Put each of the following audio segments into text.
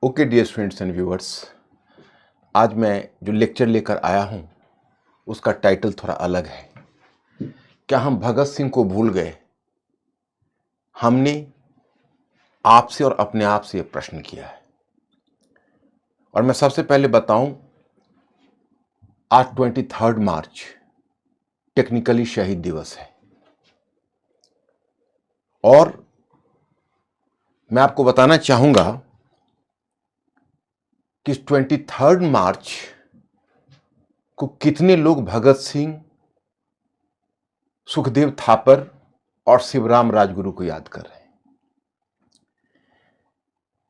Okay dear students and viewers, आज मैं जो लेक्चर लेकर आया हूँ उसका टाइटल थोड़ा अलग है। क्या हम भगत सिंह को भूल गए? हमने आपसे और अपने आप से ये प्रश्न किया है। और मैं सबसे पहले बताऊं, आज 23 मार्च टेक्निकली शहीद दिवस है। और मैं आपको बताना चाहूंगा कि 23 मार्च को कितने लोग भगत सिंह, सुखदेव थापर और शिवराम राजगुरु को याद कर रहे हैं।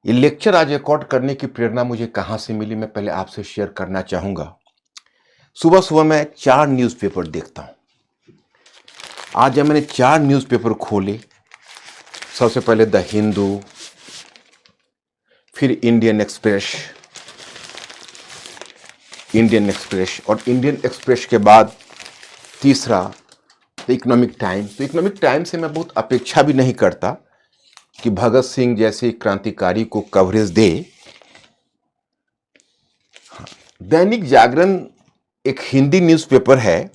ये लेक्चर आज रिकॉर्ड करने की प्रेरणा मुझे कहां से मिली, मैं पहले आपसे शेयर करना चाहूंगा। सुबह सुबह मैं 4 न्यूज़पेपर देखता हूं। आज जब मैंने 4 न्यूज़पेपर खोले, सबसे पहले द हिंदू, फिर इंडियन एक्सप्रेस और इंडियन एक्सप्रेस के बाद तीसरा द इकोनॉमिक टाइम्स। तो इकोनॉमिक टाइम्स से मैं बहुत अपेक्षा भी नहीं करता कि भगत सिंह जैसे क्रांतिकारी को कवरेज दे। दैनिक जागरण एक हिंदी न्यूज़पेपर है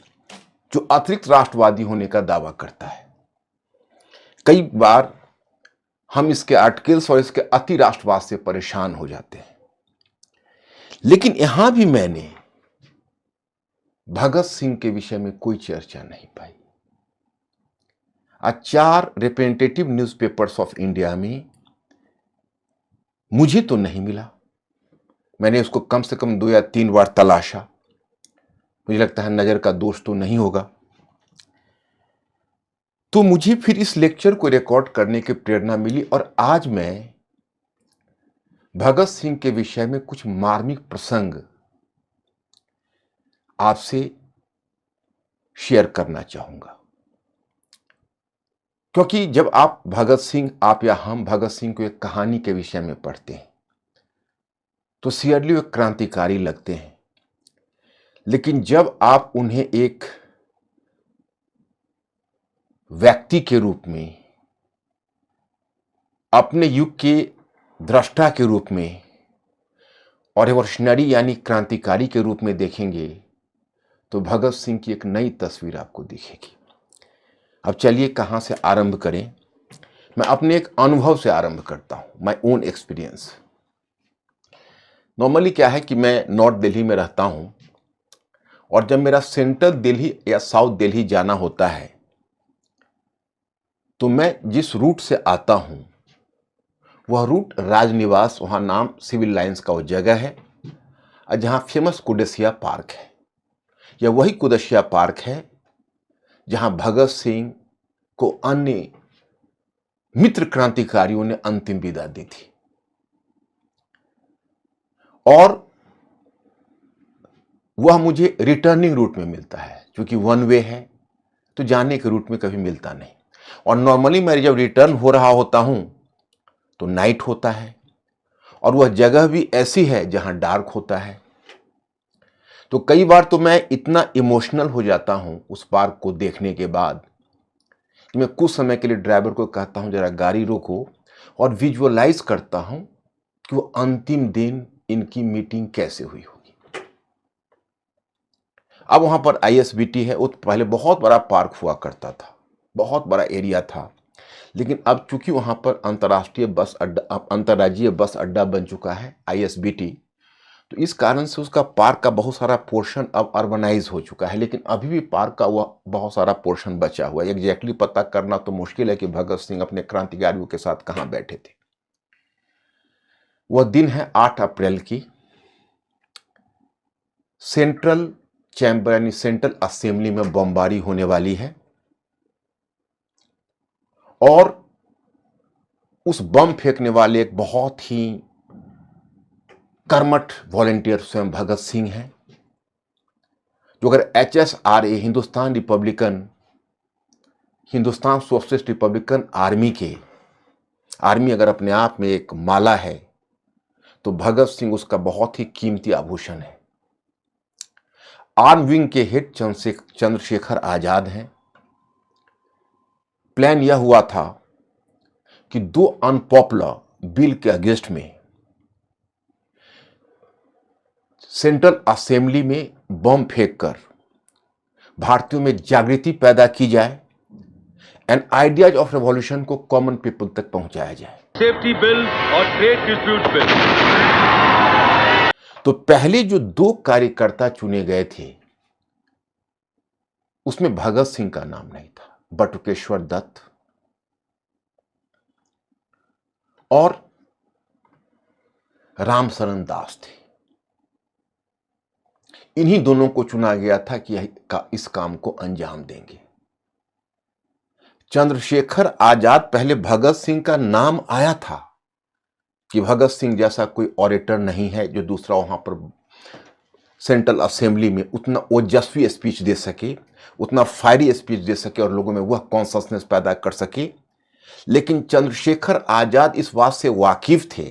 जो अतिरिक्त राष्ट्रवादी होने का दावा करता है। कई बार हम इसके आर्टिकल्स और इसके अति राष्ट्रवाद से परेशान हो जाते हैं, लेकिन यहां भी मैंने भगत सिंह के विषय में कोई चर्चा नहीं पाई। आज 4 रिप्रेजेंटेटिव न्यूज़पेपर्स ऑफ इंडिया में मुझे तो नहीं मिला। मैंने उसको कम से कम 2 या 3 बार तलाशा। मुझे लगता है नजर का दोष तो नहीं होगा। तो मुझे फिर इस लेक्चर को रिकॉर्ड करने की प्रेरणा मिली और आज मैं भगत सिंह के विषय में कुछ मार्मिक प्रसंग आपसे शेयर करना चाहूंगा। क्योंकि जब आप भगत सिंह, आप या हम भगत सिंह को एक कहानी के विषय में पढ़ते हैं तो सियरली वे क्रांतिकारी लगते हैं, लेकिन जब आप उन्हें एक व्यक्ति के रूप में, अपने युग के दृष्टा के रूप में और रिवॉल्यूशनरी यानी क्रांतिकारी के रूप में देखेंगे तो भगत सिंह की एक नई तस्वीर आपको दिखेगी। अब चलिए कहां से आरंभ करें। मैं अपने एक अनुभव से आरंभ करता हूं, माय ओन एक्सपीरियंस। नॉर्मली क्या है कि मैं नॉर्थ दिल्ली में रहता हूं और जब मेरा सेंट्रल दिल्ली या साउथ दिल्ली जाना होता है तो मैं जिस रूट से आता हूं वह रूट राजनिवास, वहां नाम सिविल लाइंस का वो जगह है, जहां फेमस कुदसिया पार्क है। यह वही कुदसिया पार्क है जहां भगत सिंह को अन्य मित्र क्रांतिकारियों ने अंतिम विदा दी थी। और वह मुझे रिटर्निंग रूट में मिलता है, क्योंकि वन वे है तो जाने के रूट में कभी मिलता नहीं। और नॉर्मली मैं जब रिटर्न हो रहा होता हूं तो नाइट होता है और वह जगह भी ऐसी है जहां डार्क होता है। तो कई बार तो मैं इतना इमोशनल हो जाता हूं उस पार्क को देखने के बाद कि मैं कुछ समय के लिए ड्राइवर को कहता हूं जरा गाड़ी रोको और विजुअलाइज करता हूं कि वो अंतिम दिन इनकी मीटिंग कैसे हुई होगी। अब वहां पर आईएसबीटी है, वो पहले बहुत बड़ा पार्क हुआ करता था, बहुत बड़ा एरिया था, लेकिन अब चूंकि वहां पर अंतर्राष्ट्रीय बस अड्डा, अंतर्राज्यीय बस अड्डा बन चुका है आईएसबीटी, तो इस कारण से उसका पार्क का बहुत सारा पोर्शन अब अर्बनाइज हो चुका है, लेकिन अभी भी पार्क का वह बहुत सारा पोर्शन बचा हुआ है। एग्जैक्टली पता करना तो मुश्किल है कि भगत सिंह अपने क्रांतिकारियों के साथ कहां बैठे थे। वह दिन है 8 अप्रैल की। सेंट्रल चैम्बर यानी सेंट्रल असेंबली में बमबारी होने वाली है और उस बम फेंकने वाले एक बहुत ही कर्मठ वॉलेंटियर स्वयं भगत सिंह हैं, जो अगर HSRA Hindustan socialist Republican army अगर अपने आप में एक माला है तो भगत सिंह उसका बहुत ही कीमती आभूषण है। आर्म विंग के हेड चंद्रशेखर आजाद हैं। प्लान यह हुआ था कि 2 अनपॉपुलर बिल के अगेंस्ट में सेंट्रल असेंबली में बम फेंककर भारतीयों में जागृति पैदा की जाए एंड आइडियाज ऑफ रेवोल्यूशन को कॉमन पीपल तक पहुंचाया जाए। सेफ्टी बिल और ट्रेड डिस्प्यूट बिल। तो पहले जो 2 कार्यकर्ता चुने गए थे उसमें भगत सिंह का नाम नहीं था, बटुकेश्वर दत्त और रामशरण दास थे। इन्हीं दोनों को चुना गया था कि इस काम को अंजाम देंगे। चंद्रशेखर आजाद, पहले भगत सिंह का नाम आया था कि भगत सिंह जैसा कोई ऑरेटर नहीं है जो दूसरा वहां पर सेंट्रल असेंबली में उतना ओजस्वी स्पीच दे सके, उतना फायरी स्पीच दे सके और लोगों में वह कॉन्शसनेस पैदा कर सके। लेकिन चंद्रशेखर आजाद इस बात से वाकिफ थे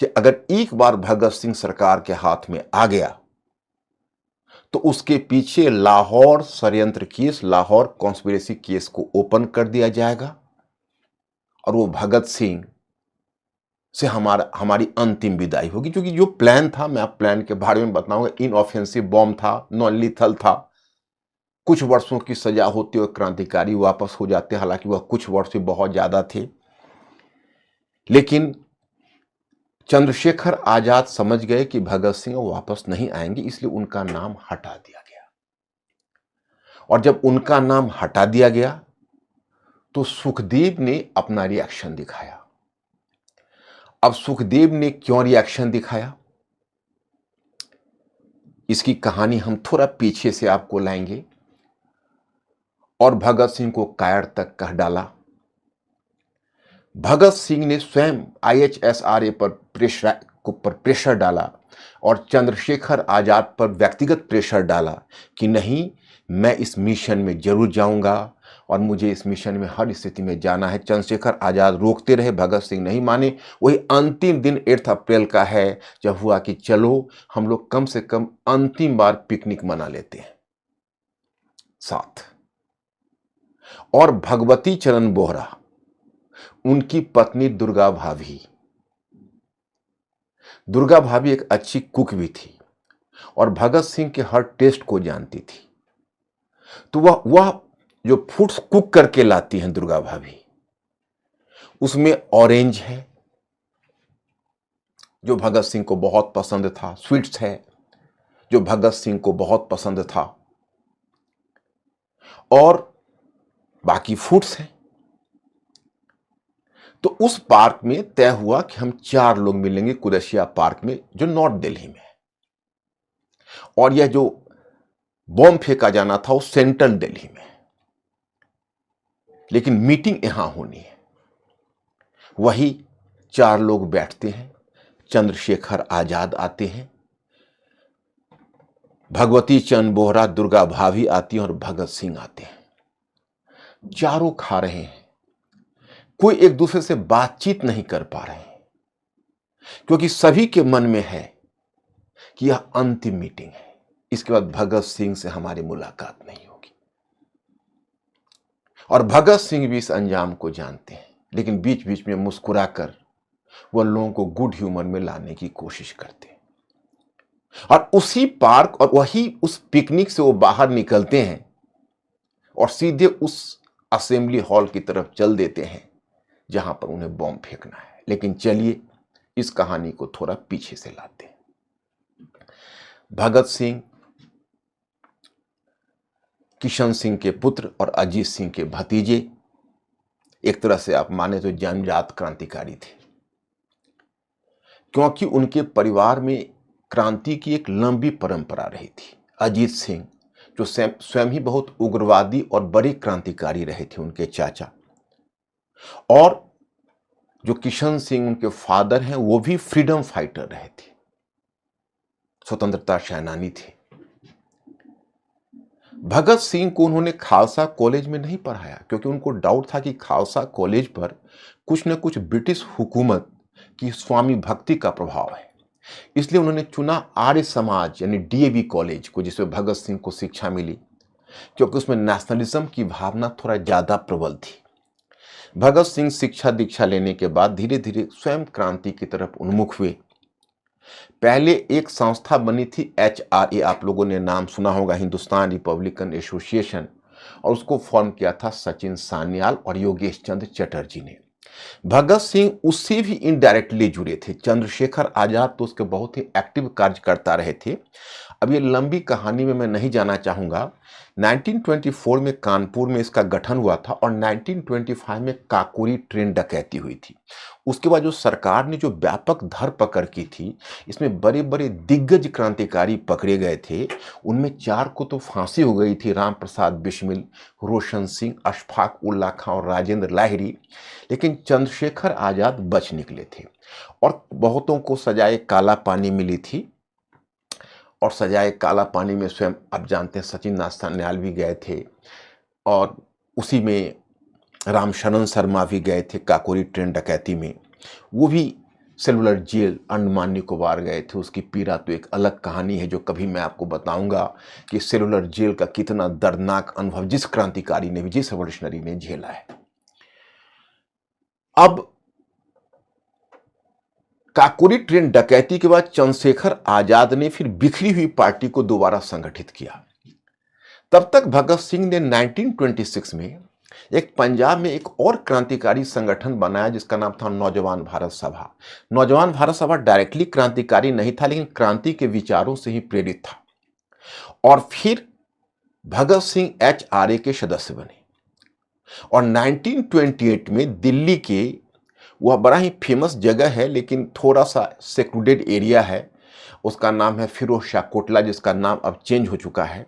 कि अगर एक बार भगत सिंह सरकार के हाथ में आ गया तो उसके पीछे लाहौर षड्यंत्र केस, लाहौर कॉन्स्पिरेसी केस को ओपन कर दिया जाएगा और वो भगत सिंह से हमारी अंतिम विदाई होगी। क्योंकि जो प्लान था, मैं आप प्लान के बारे में बताऊंगा, इनऑफेंसिव बॉम्ब था, नॉन लीथल था। कुछ वर्षों की सजा होते हुए क्रांतिकारी वापस हो जाते, हालांकि वह कुछ वर्ष भी बहुत ज्यादा थे। लेकिन चंद्रशेखर आजाद समझ गए कि भगत सिंह वापस नहीं आएंगे, इसलिए उनका नाम हटा दिया गया। और जब उनका नाम हटा दिया गया तो सुखदेव ने अपना रिएक्शन दिखाया। अब सुखदेव ने क्यों रिएक्शन दिखाया, इसकी कहानी हम थोड़ा पीछे से आपको लाएंगे। और भगत सिंह को कायर तक कह डाला। भगत सिंह ने स्वयं IHSRA पर प्रेशर डाला और चंद्रशेखर आजाद पर व्यक्तिगत प्रेशर डाला कि नहीं, मैं इस मिशन में जरूर जाऊंगा और मुझे इस मिशन में हर स्थिति में जाना है। चंद्रशेखर आजाद रोकते रहे, भगत सिंह नहीं माने। वही अंतिम दिन 8 अप्रैल का है जब हुआ कि चलो हम लोग कम से कम अंतिम बार पिकनिक मना लेते हैं साथ। और भगवती चरण बोहरा, उनकी पत्नी दुर्गा भाभी एक अच्छी कुक भी थी और भगत सिंह के हर टेस्ट को जानती थी। तो वह जो फूड्स कुक करके लाती हैं दुर्गा भाभी, उसमें ऑरेंज है जो भगत सिंह को बहुत पसंद था, स्वीट्स है जो भगत सिंह को बहुत पसंद था, और बाकी फूड्स हैं। तो उस पार्क में तय हुआ कि हम 4 लोग मिलेंगे कुरैशिया पार्क में, जो नॉर्थ दिल्ली में है। और यह जो बॉम्ब फेंका जाना था वो सेंट्रल दिल्ली में है, लेकिन मीटिंग यहां होनी है। वही 4 लोग बैठते हैं, चंद्रशेखर आजाद आते हैं, भगवती चरण बोहरा, दुर्गा भाभी आती हैं और भगत सिंह आते हैं। चारों खा रहे हैं, कोई एक दूसरे से बातचीत नहीं कर पा रहे हैं क्योंकि सभी के मन में है कि यह अंतिम मीटिंग है, इसके बाद भगत सिंह से हमारी मुलाकात नहीं होगी। और भगत सिंह भी इस अंजाम को जानते हैं, लेकिन बीच बीच में मुस्कुराकर वह लोगों को गुड ह्यूमर में लाने की कोशिश करते हैं। और उसी पार्क और वही उस पिकनिक से वो बाहर निकलते हैं और सीधे उस असेंबली हॉल की तरफ चल देते हैं जहां पर उन्हें बॉम्ब फेंकना है। लेकिन चलिए इस कहानी को थोड़ा पीछे से लाते हैं। भगत सिंह किशन सिंह के पुत्र और अजीत सिंह के भतीजे, एक तरह से आप माने तो जन्मजात क्रांतिकारी थे, क्योंकि उनके परिवार में क्रांति की एक लंबी परंपरा रही थी। अजीत सिंह जो स्वयं ही बहुत उग्रवादी और बड़े क्रांतिकारी रहे थे, उनके चाचा, और जो किशन सिंह उनके फादर हैं वो भी फ्रीडम फाइटर रहे थे, स्वतंत्रता सेनानी थे। भगत सिंह को उन्होंने खालसा कॉलेज में नहीं पढ़ाया क्योंकि उनको डाउट था कि खालसा कॉलेज पर कुछ न कुछ ब्रिटिश हुकूमत की स्वामी भक्ति का प्रभाव है। इसलिए उन्होंने चुना आर्य समाज यानी DAV कॉलेज को, जिसमें भगत सिंह को शिक्षा मिली, क्योंकि उसमें नेशनलिज्म की भावना थोड़ा ज्यादा प्रबल थी। भगत सिंह शिक्षा दीक्षा लेने के बाद धीरे धीरे स्वयं क्रांति की तरफ उन्मुख हुए पहले एक संस्था बनी थी HRA, आप लोगों ने नाम सुना होगा, हिंदुस्तान रिपब्लिकन एसोसिएशन, और उसको फॉर्म किया था सचिन सान्याल और योगेश चंद्र चटर्जी ने। भगत सिंह उससे भी इनडायरेक्टली जुड़े थे। चंद्रशेखर आजाद तो उसके बहुत ही एक्टिव कार्यकर्ता रहे थे। अब ये लंबी कहानी में मैं नहीं जाना चाहूँगा। 1924 में कानपुर में इसका गठन हुआ था और 1925 में काकोरी ट्रेन डकैती हुई थी। उसके बाद जो सरकार ने जो व्यापक धरपकड़ की थी, इसमें बड़े-बड़े दिग्गज क्रांतिकारी पकड़े गए थे। उनमें 4 को तो फांसी हो गई थी, राम प्रसाद बिस्मिल, रोशन सिंह, अशफाक उल्ला खां और राजेंद्र लाहिड़ी। लेकिन चंद्रशेखर आजाद बच निकले थे और बहुतों को सजाए काला पानी मिली थी। और सजाए काला पानी में स्वयं आप जानते हैं सचिन नाथ सान्याल भी गए थे और उसी में रामशरण शर्मा भी गए थे काकोरी ट्रेन डकैती में। वो भी सेलुलर जेल अंडमान निकोबार गए थे। उसकी पीड़ा तो एक अलग कहानी है जो कभी मैं आपको बताऊंगा कि सेलुलर जेल का कितना दर्दनाक अनुभव जिस क्रांतिकारी ने भी, जिस रेवोल्यूशनरी ने झेला है। अब काकोरी ट्रेन डकैती के बाद चंद्रशेखर आजाद ने फिर बिखरी हुई पार्टी को दोबारा संगठित किया। तब तक भगत सिंह ने 1926 में एक पंजाब में एक और क्रांतिकारी संगठन बनाया जिसका नाम था नौजवान भारत सभा। नौजवान भारत सभा डायरेक्टली क्रांतिकारी नहीं था, लेकिन क्रांति के विचारों से ही प्रेरित था। और फिर भगत सिंह HRA के सदस्य बने और 1928 में दिल्ली के, वह बड़ा ही फेमस जगह है लेकिन थोड़ा सा सेक्लूडेड एरिया है, उसका नाम है फिरोज शाह कोटला, जिसका नाम अब चेंज हो चुका है।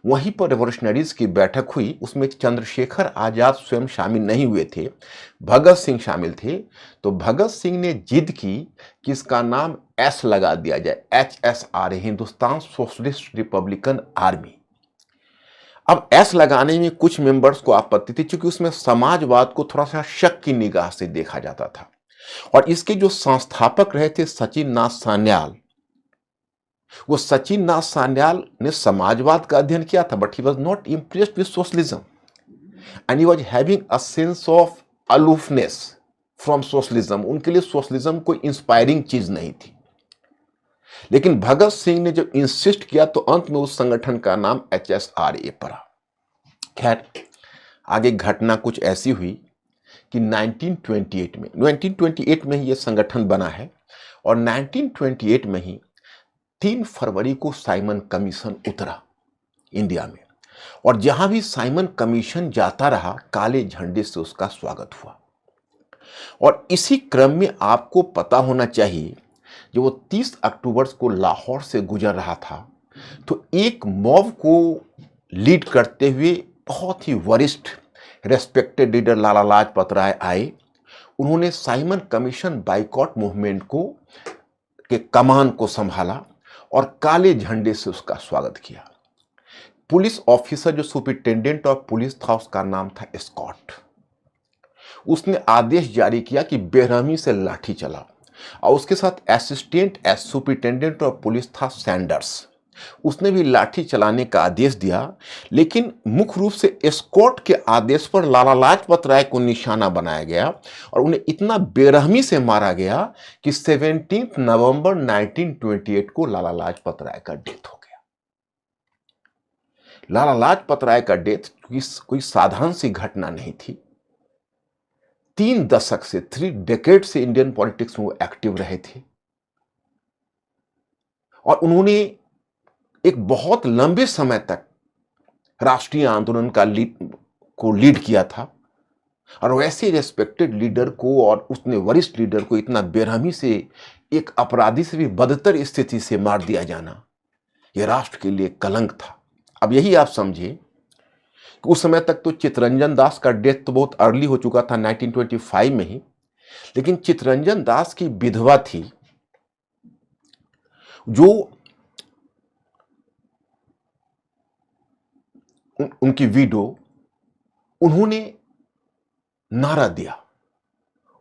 वहीं पर रेवोल्यूशनरीज की बैठक हुई। उसमें चंद्रशेखर आजाद स्वयं शामिल नहीं हुए थे, भगत सिंह शामिल थे। तो भगत सिंह ने जिद की कि इसका नाम एस लगा दिया जाए, HSRA, Hindustan socialist Republican army. अब एस लगाने में कुछ मेंबर्स को आपत्ति थी क्योंकि उसमें समाजवाद को थोड़ा सा शक की निगाह से देखा जाता था। और इसके जो संस्थापक रहे थे सचिन नाथ सान्याल, वो सचिन नाथ सान्याल ने समाजवाद का अध्ययन किया था, but he was not impressed with socialism and he was having a sense of aloofness from socialism. उनके लिए सोशलिज्म कोई इंस्पायरिंग चीज नहीं थी। लेकिन भगत सिंह ने जब इंसिस्ट किया तो अंत में उस संगठन का नाम HSRA पड़ा। खैर, आगे घटना कुछ ऐसी हुई कि 1928 में ही यह संगठन बना है और 1928 में ही 3 फरवरी को साइमन कमीशन उतरा इंडिया में। और जहां भी साइमन कमीशन जाता रहा, काले झंडे से उसका स्वागत हुआ। और इसी क्रम में आपको पता होना चाहिए, जब वो 30 अक्टूबर को लाहौर से गुजर रहा था तो एक मॉब को लीड करते हुए बहुत ही वरिष्ठ रेस्पेक्टेड लीडर लाला लाजपत राय आए। उन्होंने साइमन कमीशन बाइकॉट मूवमेंट को के कमान को संभाला और काले झंडे से उसका स्वागत किया। पुलिस ऑफिसर जो सुपरिटेंडेंट ऑफ पुलिस था, उसका नाम था स्कॉट। उसने आदेश जारी किया कि बेरहमी से लाठी चलाओ और उसके साथ असिस्टेंट सुपरिटेंडेंट ऑफ पुलिस था सैंडर्स, उसने भी लाठी चलाने का आदेश दिया। लेकिन मुख्य रूप से स्कॉट के आदेश पर लाला लाजपत राय को निशाना बनाया गया और उन्हें इतना बेरहमी से मारा गया कि 17 नवंबर 1928 को लाला लाजपत राय का डेथ हो गया। लाला लाजपत राय का डेथ कोई साधारण सी घटना नहीं थी। 3 दशक से 3 डेकेड से इंडियन पॉलिटिक्स में वो एक्टिव रहे थे और उन्होंने एक बहुत लंबे समय तक राष्ट्रीय आंदोलन का लीड किया था। और वैसे रेस्पेक्टेड लीडर को और उसने वरिष्ठ लीडर को इतना बेरहमी से, एक अपराधी से भी बदतर स्थिति से मार दिया जाना, यह राष्ट्र के लिए कलंक था। अब यही आप समझिए कि उस समय तक तो चित्तरंजन दास का डेथ तो बहुत अर्ली हो चुका था 1925 में ही, लेकिन चित्तरंजन दास की विधवा थी जो उनकी विडो, उन्होंने नारा दिया।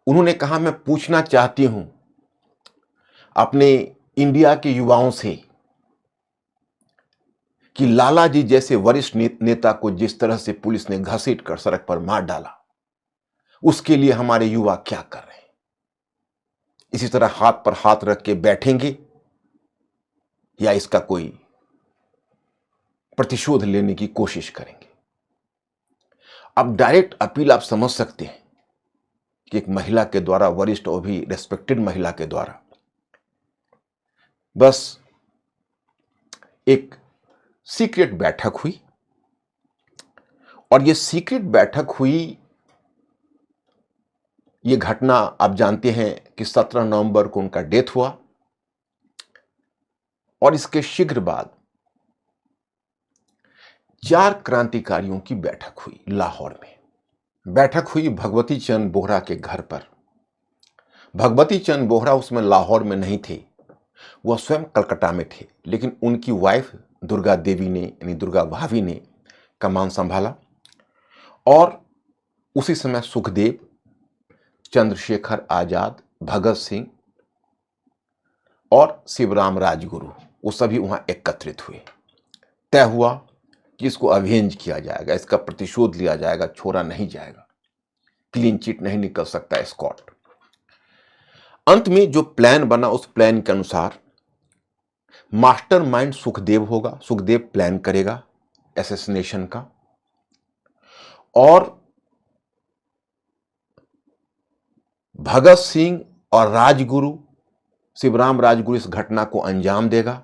उन्होंने कहा, मैं पूछना चाहती हूं अपने इंडिया के युवाओं से कि लाला जी जैसे वरिष्ठ नेता को जिस तरह से पुलिस ने घसीट कर सड़क पर मार डाला, उसके लिए हमारे युवा क्या कर रहे हैं? इसी तरह हाथ पर हाथ रख के बैठेंगे या इसका कोई प्रतिशोध लेने की कोशिश करेंगे। अब डायरेक्ट अपील आप समझ सकते हैं कि एक महिला के द्वारा, वरिष्ठ और भी रेस्पेक्टेड महिला के द्वारा, बस एक सीक्रेट बैठक हुई, और ये सीक्रेट बैठक हुई, ये घटना आप जानते हैं कि 17 नवंबर को उनका डेथ हुआ, और इसके शीघ्र बाद 4 क्रांतिकारियों की बैठक हुई लाहौर में। बैठक हुई भगवती चंद बोहरा के घर पर। भगवती चंद बोहरा उसमें लाहौर में नहीं थे, वह स्वयं कलकत्ता में थे, लेकिन उनकी वाइफ दुर्गा देवी ने, यानी दुर्गा भाभी ने कमान संभाला, और उसी समय सुखदेव, चंद्रशेखर आजाद, भगत सिंह और शिवराम राजगुरु, वो सभी वहां एकत्रित हुए। तय हुआ कि इसको अवेंज किया जाएगा, इसका प्रतिशोध लिया जाएगा, छोड़ा नहीं जाएगा, क्लीन चिट नहीं निकल सकता स्कॉट। अंत में जो प्लान बना, उस प्लान के अनुसार मास्टरमाइंड सुखदेव होगा, सुखदेव प्लान करेगा असैसिनेशन का, और भगत सिंह और राजगुरु, शिवराम राजगुरु इस घटना को अंजाम देगा।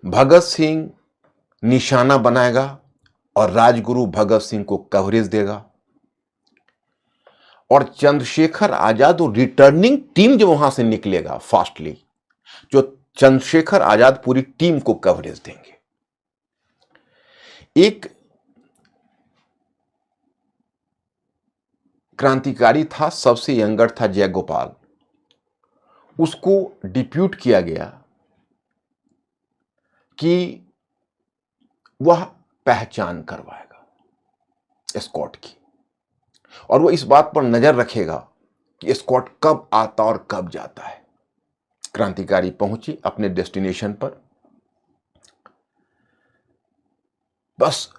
भगत सिंह निशाना बनाएगा और राजगुरु भगत सिंह को कवरेज देगा, और चंद्रशेखर आजाद और रिटर्निंग टीम जो वहां से निकलेगा फास्टली, जो चंद्रशेखर आजाद पूरी टीम को कवरेज देंगे। एक क्रांतिकारी था, सबसे यंगर था, जयगोपाल, उसको डिप्यूट किया गया कि वह पहचान करवाएगा स्कॉट की, और वह इस बात पर नजर रखेगा कि स्कॉट कब आता और कब जाता है। क्रांतिकारी पहुंचे अपने डेस्टिनेशन पर, बस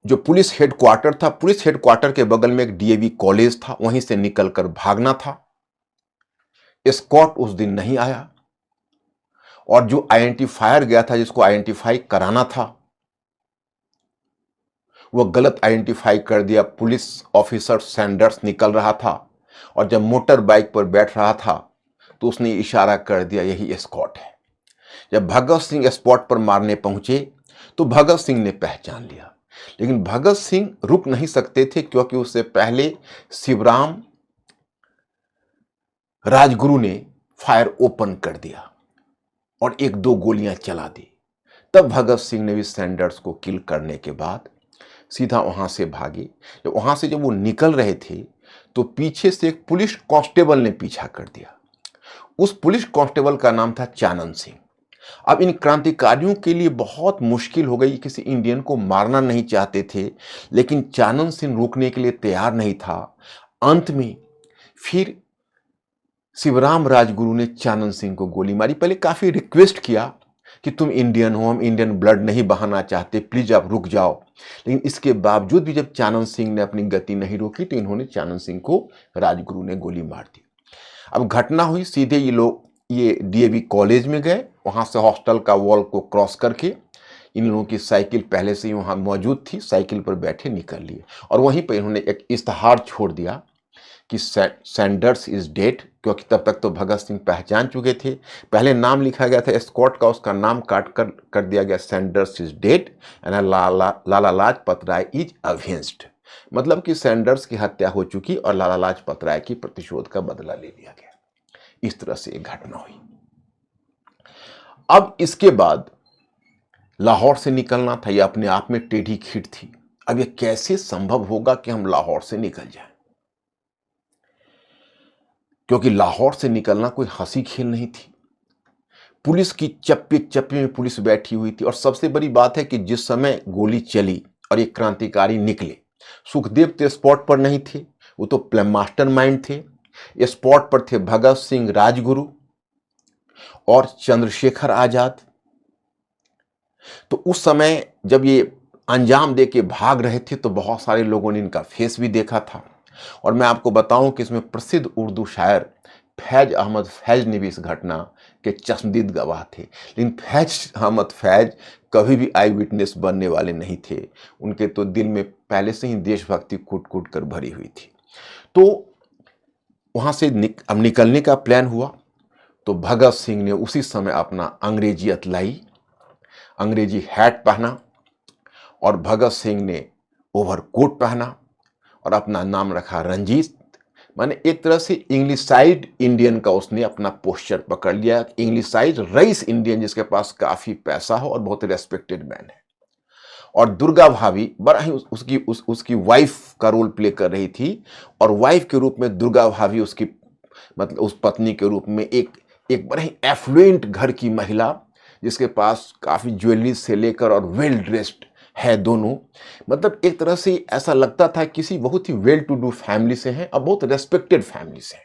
जो पुलिस हेडक्वार्टर था, पुलिस हेडक्वार्टर के बगल में एक डीएवी कॉलेज था, वहीं से निकलकर भागना था। स्कॉट उस दिन नहीं आया, और जो आइडेंटिफायर गया था, जिसको आइडेंटिफाई कराना था, वह गलत आइडेंटिफाई कर दिया। पुलिस ऑफिसर सैंडर्स निकल रहा था, और जब मोटर बाइक पर बैठ रहा था तो उसने इशारा कर दिया यही स्कॉट है। जब भगत सिंह स्पॉट पर मारने पहुंचे तो भगत सिंह ने पहचान लिया, लेकिन भगत सिंह रुक नहीं सकते थे, क्योंकि उससे पहले शिवराम राजगुरु ने फायर ओपन कर दिया और 1-2 गोलियां चला दी। तब भगत सिंह ने भी सैंडर्स को किल करने के बाद सीधा वहां से भागे। वहां से जब वो निकल रहे थे तो पीछे से एक पुलिस कांस्टेबल ने पीछा कर दिया। उस पुलिस कांस्टेबल का नाम था चानन सिंह। अब इन क्रांतिकारियों के लिए बहुत मुश्किल हो गई, किसी इंडियन को मारना नहीं चाहते थे, लेकिन चानन सिंह रोकने के लिए तैयार नहीं था। अंत में फिर शिवराम राजगुरु ने चानन सिंह को गोली मारी। पहले काफी रिक्वेस्ट किया कि तुम इंडियन हो, हम इंडियन ब्लड नहीं बहाना चाहते, प्लीज आप रुक जाओ, लेकिन इसके बावजूद भी जब चानन सिंह ने अपनी गति नहीं रोकी तो इन्होंने चानन सिंह को, राजगुरु ने गोली मार दी। अब घटना हुई, सीधे ये लोग ये डीएवी कॉलेज में गए, वहां से हॉस्टल का वॉल को क्रॉस करके इन लोगों की साइकिल पहले से ही वहां मौजूद थी, साइकिल पर बैठे निकल लिए, और वहीं पर इन्होंने एक इश्तहार छोड़ दिया कि सैंडर्स इज डेड, क्योंकि तब तक तो भगत सिंह पहचान चुके थे। पहले नाम लिखा गया था स्कॉट का, उसका नाम काट कर दिया गया Sanders is dead and Lala Lajpat Rai is avenged, मतलब कि सैंडर्स की हत्या हो चुकी और लाला लाजपत राय की प्रतिशोध का बदला ले लिया गया। इस तरह से एक घटना हुई। अब इसके बाद लाहौर से निकलना था, यह अपने आप में टेढ़ी खीर थी। अब यह कैसे संभव होगा कि हम लाहौर से निकल जाएं, क्योंकि लाहौर से निकलना कोई हंसी खेल नहीं थी। पुलिस की चप्पे चप्पे में पुलिस बैठी हुई थी, और सबसे बड़ी बात है कि जिस समय गोली चली और एक क्रांतिकारी निकले, सुखदेव तो स्पॉट पर नहीं थे, वो तो मास्टरमाइंड थे। स्पॉट पर थे भगत सिंह, राजगुरु और चंद्रशेखर आजाद। तो उस समय जब ये अंजाम दे के भाग रहे थे तो बहुत सारे लोगों ने इनका फेस भी देखा था। और मैं आपको बताऊं कि इसमें प्रसिद्ध उर्दू शायर फैज अहमद फैज ने भी इस घटना के चश्मदीद गवाह थे। लेकिन फैज अहमद फैज कभी भी आई विटनेस बनने वाले नहीं थे। उनके तो दिल में पहले से ही देशभक्ति कूट-कूट कर भरी हुई थी। तो वहाँ से अब निकलने का प्लान हुआ, तो भगत सिंह ने उसी समय अपना अंग्रेजी अतलाई, अंग्रेजी हैट पहना और भगत सिंह ने ओवरकोट पहना और अपना नाम रखा रंजीत। माने एक तरह से इंग्लिशाइड इंडियन का उसने अपना पोस्चर पकड़ लिया, इंग्लिशाइड रईस इंडियन जिसके पास काफी पैसा हो और बहुत रेस्पेक्टेड मैन है। और दुर्गा भाभी बड़ा ही उसकी वाइफ का रोल प्ले कर रही थी, और वाइफ के रूप में दुर्गा भाभी उसकी मतलब उस पत्नी के रूप में एक बड़ा ही एफ्लुएंट घर की महिला, जिसके पास काफी ज्वेलरी से लेकर और वेल ड्रेस्ड है दोनों। मतलब एक तरह से ऐसा लगता था किसी बहुत ही वेल टू डू फैमिली से हैं और बहुत रेस्पेक्टेड फैमिली से हैं।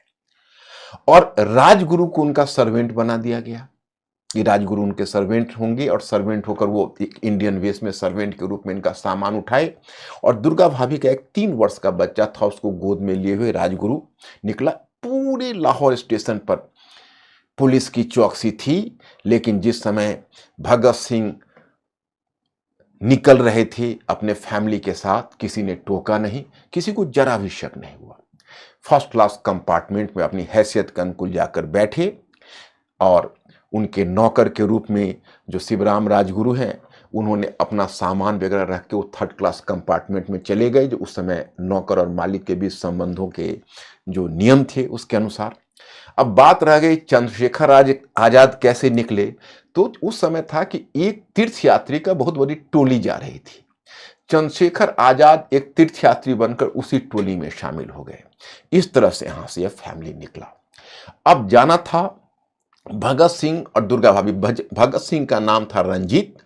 और राजगुरु को उनका सर्वेंट बना दिया गया कि राजगुरु उनके सर्वेंट होंगे और सर्वेंट होकर वो एक इंडियन वेश में सर्वेंट के रूप में इनका सामान उठाए। और दुर्गा भाभी का एक 3 वर्ष का बच्चा था, उसको गोद में लिए हुए राजगुरु निकला। पूरे लाहौर स्टेशन पर पुलिस की चौकसी थी, लेकिन जिस समय भगत सिंह निकल रहे थे अपने फैमिली के साथ, किसी ने टोका नहीं, किसी को जरा भी शक नहीं हुआ। फर्स्ट क्लास कंपार्टमेंट में अपनी हैसियत के अनुकूल जाकर बैठे और उनके नौकर के रूप में जो शिवराम राजगुरु हैं, उन्होंने अपना सामान वगैरह रख के वो 3rd क्लास कंपार्टमेंट में चले गए, जो उस समय नौकर और मालिक के बीच संबंधों के जो नियम थे उसके अनुसार। अब बात रह गई चंद्रशेखर आजाद कैसे निकले। तो उस समय था कि एक तीर्थयात्री का बहुत बड़ी टोली जा रही थी। चंद्रशेखर आजाद एक तीर्थयात्री बनकर उसी टोली में शामिल हो गए। इस तरह से यहां से यह फैमिली निकला। अब जाना था भगत सिंह और दुर्गा भाभी। भगत सिंह का नाम था रंजीत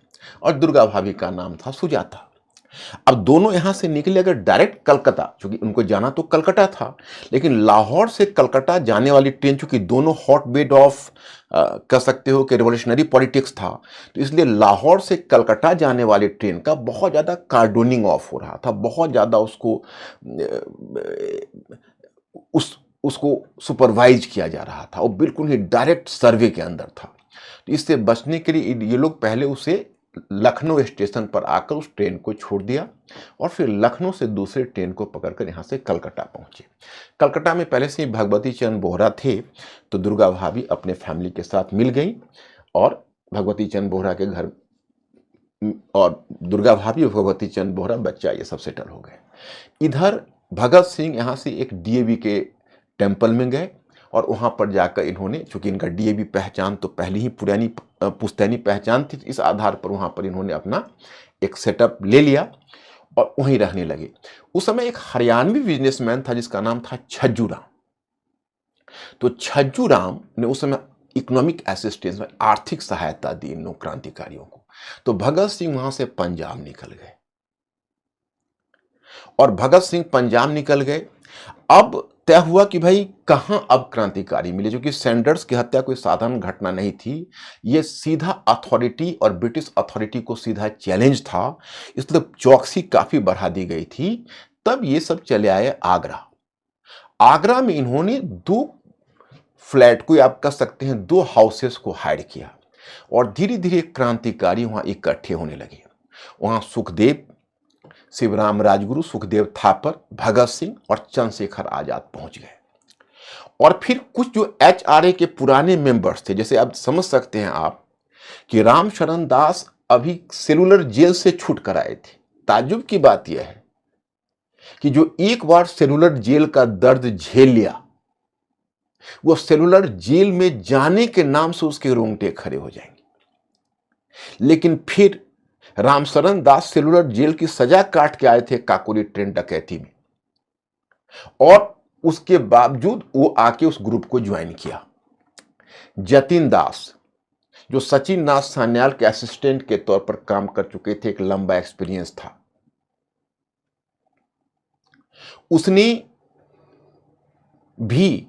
और दुर्गा भाभी का नाम था सुजाता। अब दोनों यहां से निकले अगर डायरेक्ट कलकत्ता, क्योंकि उनको जाना तो कलकत्ता था, लेकिन लाहौर से कलकत्ता जाने वाली ट्रेन, चूंकि दोनों हॉटबेड ऑफ कह सकते हो कि रिवॉल्यूशनरी पॉलिटिक्स था, तो इसलिए लाहौर से कलकत्ता जाने वाली ट्रेन का बहुत ज्यादा कार्डोनिंग ऑफ हो रहा था, बहुत ज्यादा उसको सुपरवाइज किया जा रहा था। वो बिल्कुल ही डायरेक्ट सर्वे के अंदर था। तो इससे बचने के लिए ये लोग पहले उसे लखनऊ स्टेशन पर आकर उस ट्रेन को छोड़ दिया और फिर लखनऊ से दूसरे ट्रेन को पकड़कर यहाँ से कलकत्ता पहुंचे। कलकत्ता में पहले से ही भगवती चंद बोहरा थे, तो दुर्गा भाभी अपने फैमिली के साथ मिल गई और भगवती चंद बोहरा के घर, और दुर्गा भाभी और भगवती चंद बोहरा बच्चा ये सब सेटल हो गए। इधर भगत सिंह यहाँ से एक डीएवी के टेम्पल में गए और वहाँ पर जाकर इन्होंने, चूंकि इनका डीएवी पहचान तो पहले ही पुरानी पुश्तैनी पहचान थी, इस आधार पर वहाँ पर इन्होंने अपना एक सेटअप ले लिया और वहीं रहने लगे। उस समय एक हरियाणवी बिजनेसमैन था जिसका नाम था छज्जू राम। तो छज्जू राम ने उस समय इकोनॉमिक असिस्टेंस में आर्थिक सहायता दी इन क्रांतिकारियों को। तो भगत सिंह वहां से पंजाब निकल गए और भगत सिंह पंजाब निकल गए। अब तय हुआ कि भाई कहां अब क्रांतिकारी मिले, क्योंकि सैंडर्स की हत्या कोई साधारण घटना नहीं थी, यह सीधा अथॉरिटी और ब्रिटिश अथॉरिटी को सीधा चैलेंज था, इसलिए चौकसी काफी बढ़ा दी गई थी। तब ये सब चले आए आगरा। आगरा में इन्होंने 2 फ्लैट, कोई आप कह सकते हैं 2 हाउसेस को हायर किया और धीरे धीरे क्रांतिकारी वहां इकट्ठे होने लगे। वहां सुखदेव, शिवराम राजगुरु, सुखदेव थापर, भगत सिंह और चंद्रशेखर आजाद पहुंच गए। और फिर कुछ जो एचआरए के पुराने मेंबर्स थे, जैसे आप समझ सकते हैं आप कि रामशरण दास अभी सेलुलर जेल से छूट कर आए थे। ताज्जुब की बात यह है कि जो एक बार सेलुलर जेल का दर्द झेल लिया, वो सेलुलर जेल में जाने के नाम से उसके रोंगटे खड़े हो जाएंगे। लेकिन फिर रामशरण दास सेलुलर जेल की सजा काट के आए थे काकोरी ट्रेन डकैती में, और उसके बावजूद वो आके उस ग्रुप को ज्वाइन किया। जतिन दास, जो सचिन नाथ सान्याल के असिस्टेंट के तौर पर काम कर चुके थे, एक लंबा एक्सपीरियंस था, उसने भी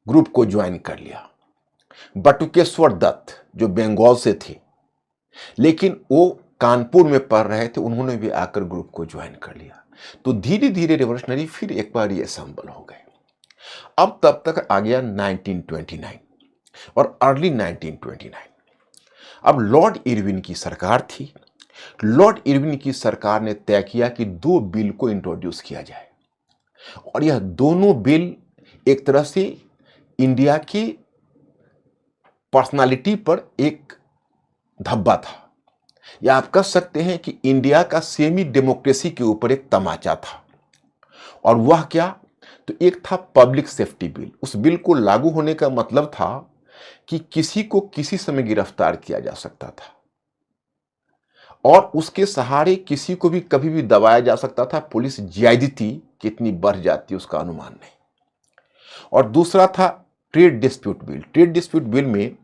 ग्रुप को ज्वाइन कर लिया। बटुकेश्वर दत्त जो बंगाल से थे लेकिन वो कानपुर में पढ़ रहे थे, उन्होंने भी आकर ग्रुप को ज्वाइन कर लिया। तो धीरे धीरे रिवॉल्यूशनरी फिर एक बार ये असम्बल हो गए। अब तब तक आ गया 1929 और अर्ली 1929। अब लॉर्ड इरविन की सरकार थी। लॉर्ड इरविन की सरकार ने तय किया कि दो बिल को इंट्रोड्यूस किया जाए और यह दोनों बिल एक तरह से इंडिया की पर्सनालिटी पर एक धब्बा था, या आप कह सकते हैं कि इंडिया का सेमी डेमोक्रेसी के ऊपर एक तमाचा था। और वह क्या? तो एक था पब्लिक सेफ्टी बिल। उस बिल को लागू होने का मतलब था कि किसी को किसी समय गिरफ्तार किया जा सकता था और उसके सहारे किसी को भी कभी भी दबाया जा सकता था। पुलिस ज्यादती कितनी बढ़ जाती उसका अनुमान नहीं। और दूसरा था trade dispute bill. Trade dispute bill में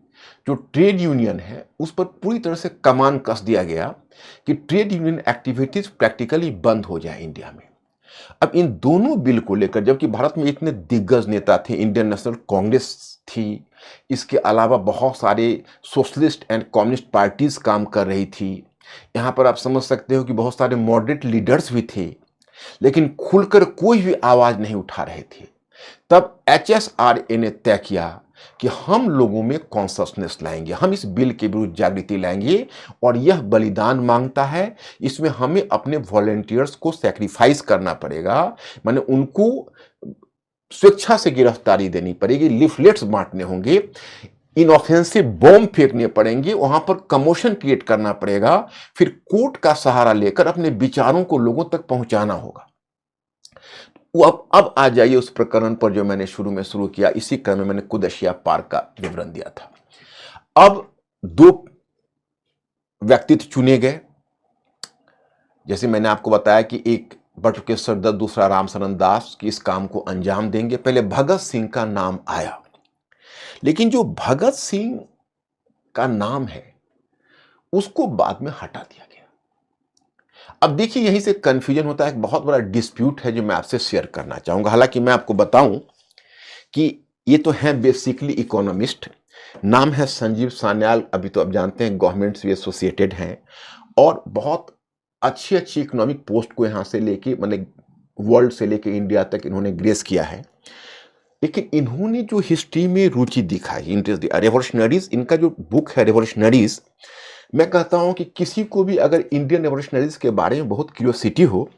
जो ट्रेड यूनियन है उस पर पूरी तरह से कमान कस दिया गया कि ट्रेड यूनियन एक्टिविटीज प्रैक्टिकली बंद हो जाए इंडिया में। अब इन दोनों बिल को लेकर, जबकि भारत में इतने दिग्गज नेता थे, इंडियन नेशनल कांग्रेस थी, इसके अलावा बहुत सारे सोशलिस्ट एंड कम्युनिस्ट पार्टीज काम कर रही थी, यहाँ पर आप समझ सकते हो कि बहुत सारे मॉडरेट लीडर्स भी थे, लेकिन खुलकर कोई भी आवाज नहीं उठा रहे थे। तब HSRA ने तय किया कि हम लोगों में कॉन्शसनेस लाएंगे, हम इस बिल के विरुद्ध जागृति लाएंगे और यह बलिदान मांगता है, इसमें हमें अपने वॉलंटियर्स को सैक्रिफाइस करना पड़ेगा, माने उनको स्वेच्छा से गिरफ्तारी देनी पड़ेगी, लिफलेट्स बांटने होंगे, इनऑफेंसिव बॉम्ब फेंकने पड़ेंगे, वहां पर कमोशन क्रिएट करना पड़ेगा, फिर कोर्ट का सहारा लेकर अपने विचारों को लोगों तक पहुंचाना होगा। वो अब आ जाइए उस प्रकरण पर जो मैंने शुरू में शुरू किया। इसी क्रम में मैंने कुदशिया पार्क का विवरण दिया था। अब दो व्यक्तित्व चुने गए, जैसे मैंने आपको बताया कि एक बटुकेश्वर दत्त, दूसरा रामशरण दास की इस काम को अंजाम देंगे। पहले भगत सिंह का नाम आया, लेकिन जो भगत सिंह का नाम है उसको बाद में हटा दिया गया। अब देखिए, यहीं से कंफ्यूजन होता है। एक बहुत बड़ा डिस्प्यूट है जो मैं आपसे शेयर करना चाहूंगा। हालांकि मैं आपको बताऊं कि ये तो है बेसिकली इकोनॉमिस्ट, नाम है संजीव सान्याल। अभी तो आप जानते हैं गवर्नमेंट से एसोसिएटेड हैं और बहुत अच्छी अच्छी इकोनॉमिक पोस्ट को यहाँ से लेके, मतलब वर्ल्ड से लेके इंडिया तक इन्होंने ग्रेस किया है। लेकिन इन्होंने जो हिस्ट्री में रुचि दिखाई, इंटरेस्ट, रेवोल्यूशनरीज, इनका जो बुक है रेवोल्यूशनरीज, मैं कहता हूं कि किसी को भी अगर इंडियन रेवोल्यूशनरीज के बारे में बहुत क्यूरियोसिटी हो,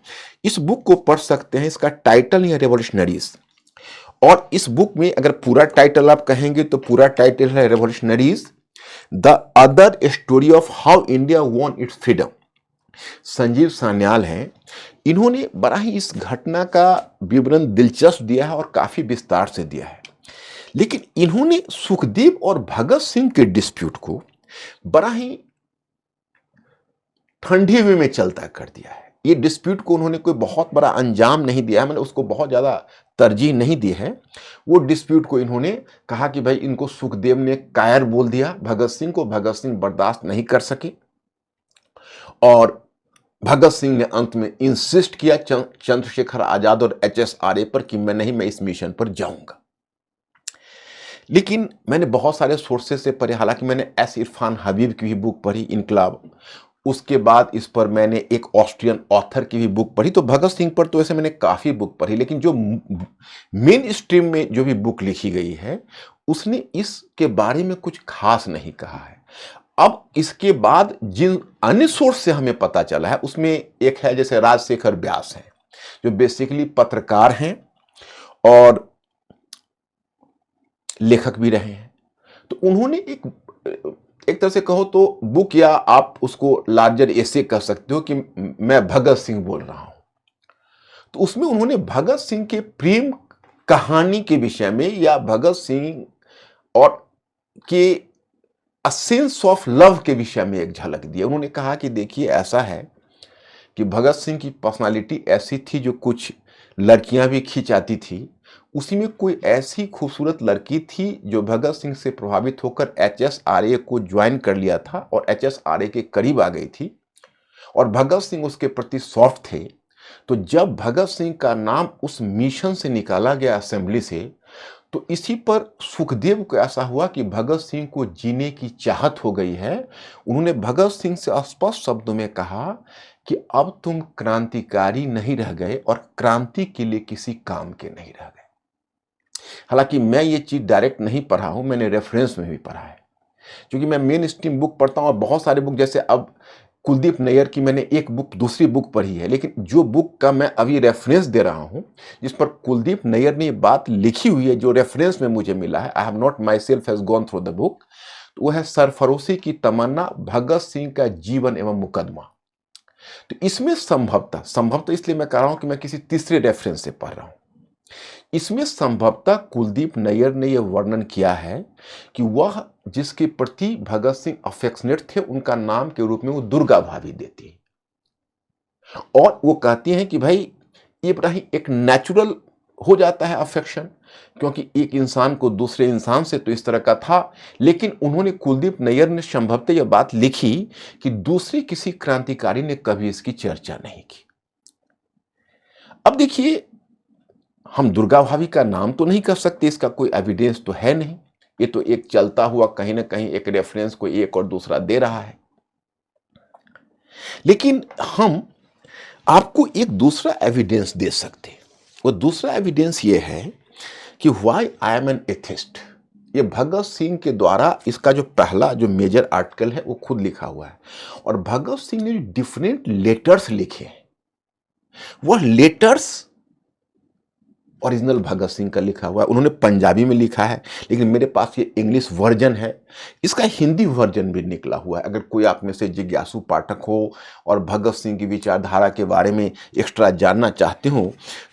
इस बुक को पढ़ सकते हैं। इसका टाइटल ही है रेवोल्यूशनरीज, और इस बुक में अगर पूरा टाइटल आप कहेंगे तो पूरा टाइटल है revolutionaries the other story of how India won it's freedom. Sanjeev Sanyal हैं, इन्होंने बड़ा ही इस घटना का विवरण दिलचस्प दिया है और काफी विस्तार से दिया है। लेकिन इन्होंने सुखदेव और भगत सिंह के डिस्प्यूट को बड़ा ही ठंडे वे में चलता कर दिया है। ये डिस्प्यूट को उन्होंने कोई बहुत बड़ा अंजाम नहीं दिया है, मैंने उसको बहुत ज्यादा तरजीह नहीं दी है। वो डिस्प्यूट को इन्होंने कहा कि भाई इनको सुखदेव ने कायर बोल दिया भगत सिंह को, भगत सिंह बर्दाश्त नहीं कर सके और भगत सिंह ने अंत में इंसिस्ट किया चंद्रशेखर आजाद और HSRA पर कि मैं इस मिशन पर जाऊंगा। लेकिन मैंने बहुत सारे सोर्सेस से पढ़े, हालांकि मैंने एस इरफान हबीब की भी बुक पढ़ी इनकलाब, उसके बाद इस पर मैंने एक ऑस्ट्रियन ऑथर की भी बुक पढ़ी। तो भगत सिंह पर तो ऐसे मैंने काफ़ी बुक पढ़ी, लेकिन जो मेन स्ट्रीम में जो भी बुक लिखी गई है उसने इसके बारे में कुछ खास नहीं कहा है। अब इसके बाद जिन अन्य सोर्स से हमें पता चला है उसमें एक है जैसे राजशेखर व्यास हैं, जो बेसिकली पत्रकार हैं और लेखक भी रहे हैं। तो उन्होंने एक तरह से कहो तो बुक, या आप उसको लार्जर ऐसे कह सकते हो कि मैं भगत सिंह बोल रहा हूं, तो उसमें उन्होंने भगत सिंह के प्रेम कहानी के विषय में या भगत सिंह और के सेंस ऑफ लव के विषय में एक झलक दी। उन्होंने कहा कि देखिए ऐसा है कि भगत सिंह की पर्सनालिटी ऐसी थी जो कुछ लड़कियां भी खिंचाती थी, उसी में कोई ऐसी खूबसूरत लड़की थी जो भगत सिंह से प्रभावित होकर HSRA को ज्वाइन कर लिया था और HSRA के करीब आ गई थी और भगत सिंह उसके प्रति सॉफ्ट थे। तो जब भगत सिंह का नाम उस मिशन से निकाला गया असेंबली से, तो इसी पर सुखदेव को ऐसा हुआ कि भगत सिंह को जीने की चाहत हो गई है। उन्होंने भगत सिंह से स्पष्ट शब्दों में कहा कि अब तुम क्रांतिकारी नहीं रह गए और क्रांति के लिए किसी काम के नहीं रह गए। हालांकि मैं ये चीज़ डायरेक्ट नहीं पढ़ा हूँ, मैंने रेफरेंस में भी पढ़ा है। क्योंकि मैं मेन स्ट्रीम बुक पढ़ता हूँ और बहुत सारे बुक, जैसे अब कुलदीप नैयर की मैंने एक बुक, दूसरी बुक पढ़ी है, लेकिन जो बुक का मैं अभी रेफरेंस दे रहा हूँ, जिस पर कुलदीप नैयर ने ये बात लिखी हुई है, जो रेफरेंस में मुझे मिला है, I have not my self has gone through the book, तो वो है सरफरोशी की तमन्ना, भगत सिंह का जीवन एवं मुकदमा। तो इसमें संभवतः इसलिए मैं कह रहा हूं कि मैं किसी तीसरे रेफरेंस से पढ़ रहा हूं, इसमें संभवतः कुलदीप नैयर ने यह वर्णन किया है कि वह जिसके प्रति भगत सिंह अफेक्शनेट थे, उनका नाम के रूप में वो दुर्गा भाभी देती है, और वो कहती हैं कि भाई ये बड़ा ही एक नेचुरल हो जाता है अफेक्शन, क्योंकि एक इंसान को दूसरे इंसान से तो इस तरह का था, लेकिन उन्होंने, कुलदीप नैयर ने संभवतः यह बात लिखी कि दूसरे किसी क्रांतिकारी ने कभी इसकी चर्चा नहीं की। अब देखिए, हम दुर्गा भाभी का नाम तो नहीं कर सकते, इसका कोई एविडेंस तो है नहीं, ये तो एक चलता हुआ कहीं ना कहीं एक रेफरेंस को एक और दूसरा दे रहा है। लेकिन हम आपको एक दूसरा एविडेंस दे सकते हैं। वो दूसरा एविडेंस ये है कि why I am an atheist, ये भगत सिंह के द्वारा, इसका जो पहला जो मेजर आर्टिकल है वो खुद लिखा हुआ है, और भगत सिंह ने जो डिफरेंट लेटर्स लिखे हैं, वह लेटर्स ओरिजिनल भगत सिंह का लिखा हुआ है। उन्होंने पंजाबी में लिखा है, लेकिन मेरे पास ये इंग्लिश वर्जन है, इसका हिंदी वर्जन भी निकला हुआ है। अगर कोई आप में से जिज्ञासु पाठक हो और भगत सिंह की विचारधारा के बारे में एक्स्ट्रा जानना चाहते हो,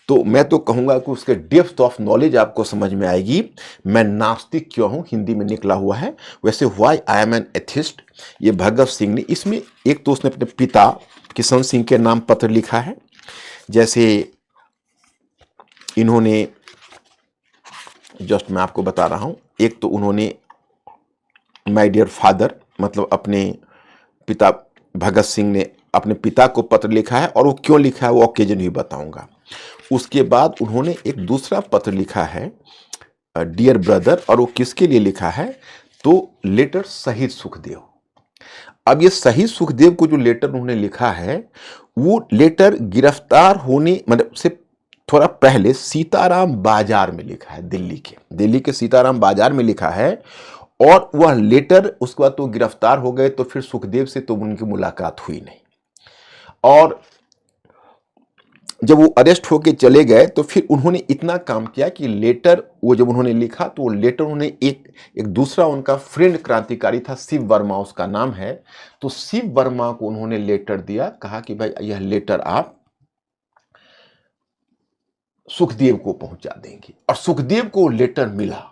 तो मैं तो कहूँगा कि उसके डेप्थ ऑफ नॉलेज आपको समझ में आएगी। मैं नास्तिक क्यों हूँ, हिंदी में निकला हुआ है। वैसे why I am an atheist, ये भगत सिंह ने, इसमें एक तो उसने अपने पिता किशन सिंह के नाम पत्र लिखा है, जैसे इन्होंने, जस्ट मैं आपको बता रहा हूं, एक तो उन्होंने माय डियर फादर, मतलब अपने पिता, भगत सिंह ने अपने पिता को पत्र लिखा है, और वो क्यों लिखा है वो ओकेजन भी बताऊंगा। उसके बाद उन्होंने एक दूसरा पत्र लिखा है, डियर ब्रदर, और वो किसके लिए लिखा है, तो लेटर शहीद सुखदेव। अब ये शहीद सुखदेव को जो लेटर उन्होंने लिखा है, वो लेटर गिरफ्तार होने मतलब से थोड़ा पहले सीताराम बाजार में लिखा है, दिल्ली के सीताराम बाजार में लिखा है, और वह लेटर, उसके बाद तो गिरफ्तार हो गए, तो फिर सुखदेव से तो उनकी मुलाकात हुई नहीं, और जब वो अरेस्ट होके चले गए तो फिर उन्होंने इतना काम किया कि लेटर, वो जब उन्होंने लिखा तो वो लेटर उन्होंने एक दूसरा उनका फ्रेंड क्रांतिकारी था, शिव वर्मा उसका नाम है, तो शिव वर्मा को उन्होंने लेटर दिया, कहा कि भाई यह लेटर आप सुखदेव को पहुंचा देंगे, और सुखदेव को लेटर मिला।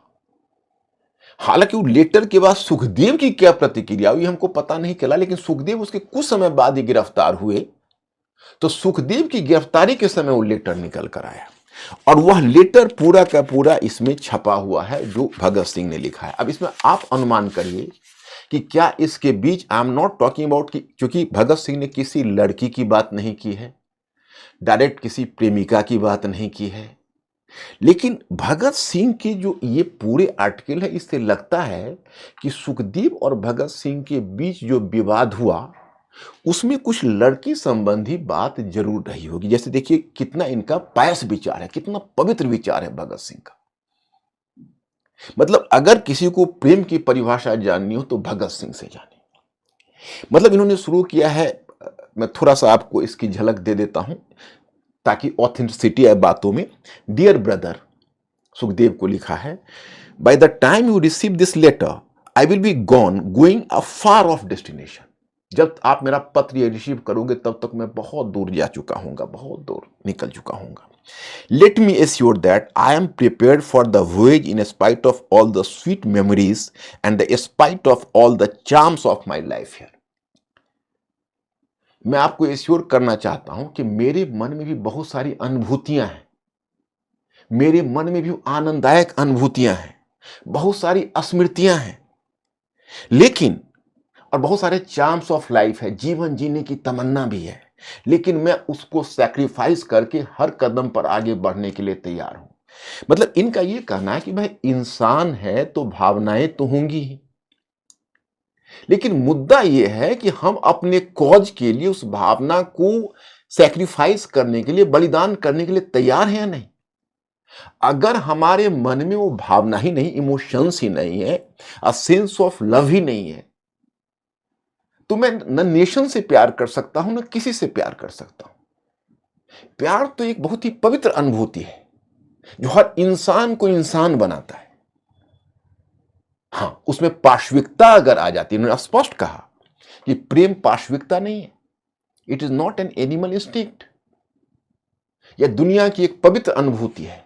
हालांकि वो लेटर के बाद सुखदेव की क्या प्रतिक्रिया हुई हमको पता नहीं चला, लेकिन सुखदेव उसके कुछ समय बाद ही गिरफ्तार हुए, तो सुखदेव की गिरफ्तारी के समय वो लेटर निकल कर आया, और वह लेटर पूरा का पूरा इसमें छपा हुआ है जो भगत सिंह ने लिखा है। अब इसमें आप अनुमान करिए कि क्या इसके बीच, I am not talking about कि, क्योंकि भगत सिंह ने किसी लड़की की बात नहीं की है, डायरेक्ट किसी प्रेमिका की बात नहीं की है, लेकिन भगत सिंह के जो ये पूरे आर्टिकल है, इससे लगता है कि सुखदेव और भगत सिंह के बीच जो विवाद हुआ, उसमें कुछ लड़की संबंधी बात जरूर रही होगी। जैसे देखिए कितना इनका पायस विचार है, कितना पवित्र विचार है भगत सिंह का। मतलब अगर किसी को प्रेम की परिभाषा जाननी हो तो भगत सिंह से जाने। मतलब इन्होंने शुरू किया है, मैं थोड़ा सा आपको इसकी झलक दे देता हूं ताकि ऑथेंटिसिटी आए बातों में। डियर ब्रदर, सुखदेव को लिखा है, by the time you receive this letter I will be gone, going a far off destination. जब आप मेरा पत्र ये रिसीव करोगे तब तक मैं बहुत दूर जा चुका हूंगा, बहुत दूर निकल चुका हूंगा। Let me assure that I am prepared for the voyage in spite of all the sweet memories and the spite of all the charms of my life here. मैं आपको एश्योर करना चाहता हूं कि मेरे मन में भी बहुत सारी अनुभूतियां हैं, मेरे मन में भी आनंददायक अनुभूतियां हैं, बहुत सारी स्मृतियां हैं, लेकिन और बहुत सारे चार्म्स ऑफ लाइफ है, जीवन जीने की तमन्ना भी है, लेकिन मैं उसको सैक्रिफाइस करके हर कदम पर आगे बढ़ने के लिए तैयार हूं। मतलब इनका यह कहना है कि भाई इंसान है तो भावनाएं तो होंगी ही, लेकिन मुद्दा यह है कि हम अपने कॉज के लिए उस भावना को सैक्रिफाइस करने के लिए, बलिदान करने के लिए तैयार हैं या नहीं। अगर हमारे मन में वो भावना ही नहीं, इमोशंस ही नहीं है, अ सेंस ऑफ लव ही नहीं है, तो मैं न नेशन से प्यार कर सकता हूं, न किसी से प्यार कर सकता हूं। प्यार तो एक बहुत ही पवित्र अनुभूति है जो हर इंसान को इंसान बनाता है। हां, उसमें पार्श्विकता अगर आ जाती है, उन्होंने स्पष्ट कहा कि प्रेम पार्श्विकता नहीं है, it is not an animal instinct. यह दुनिया की एक पवित्र अनुभूति है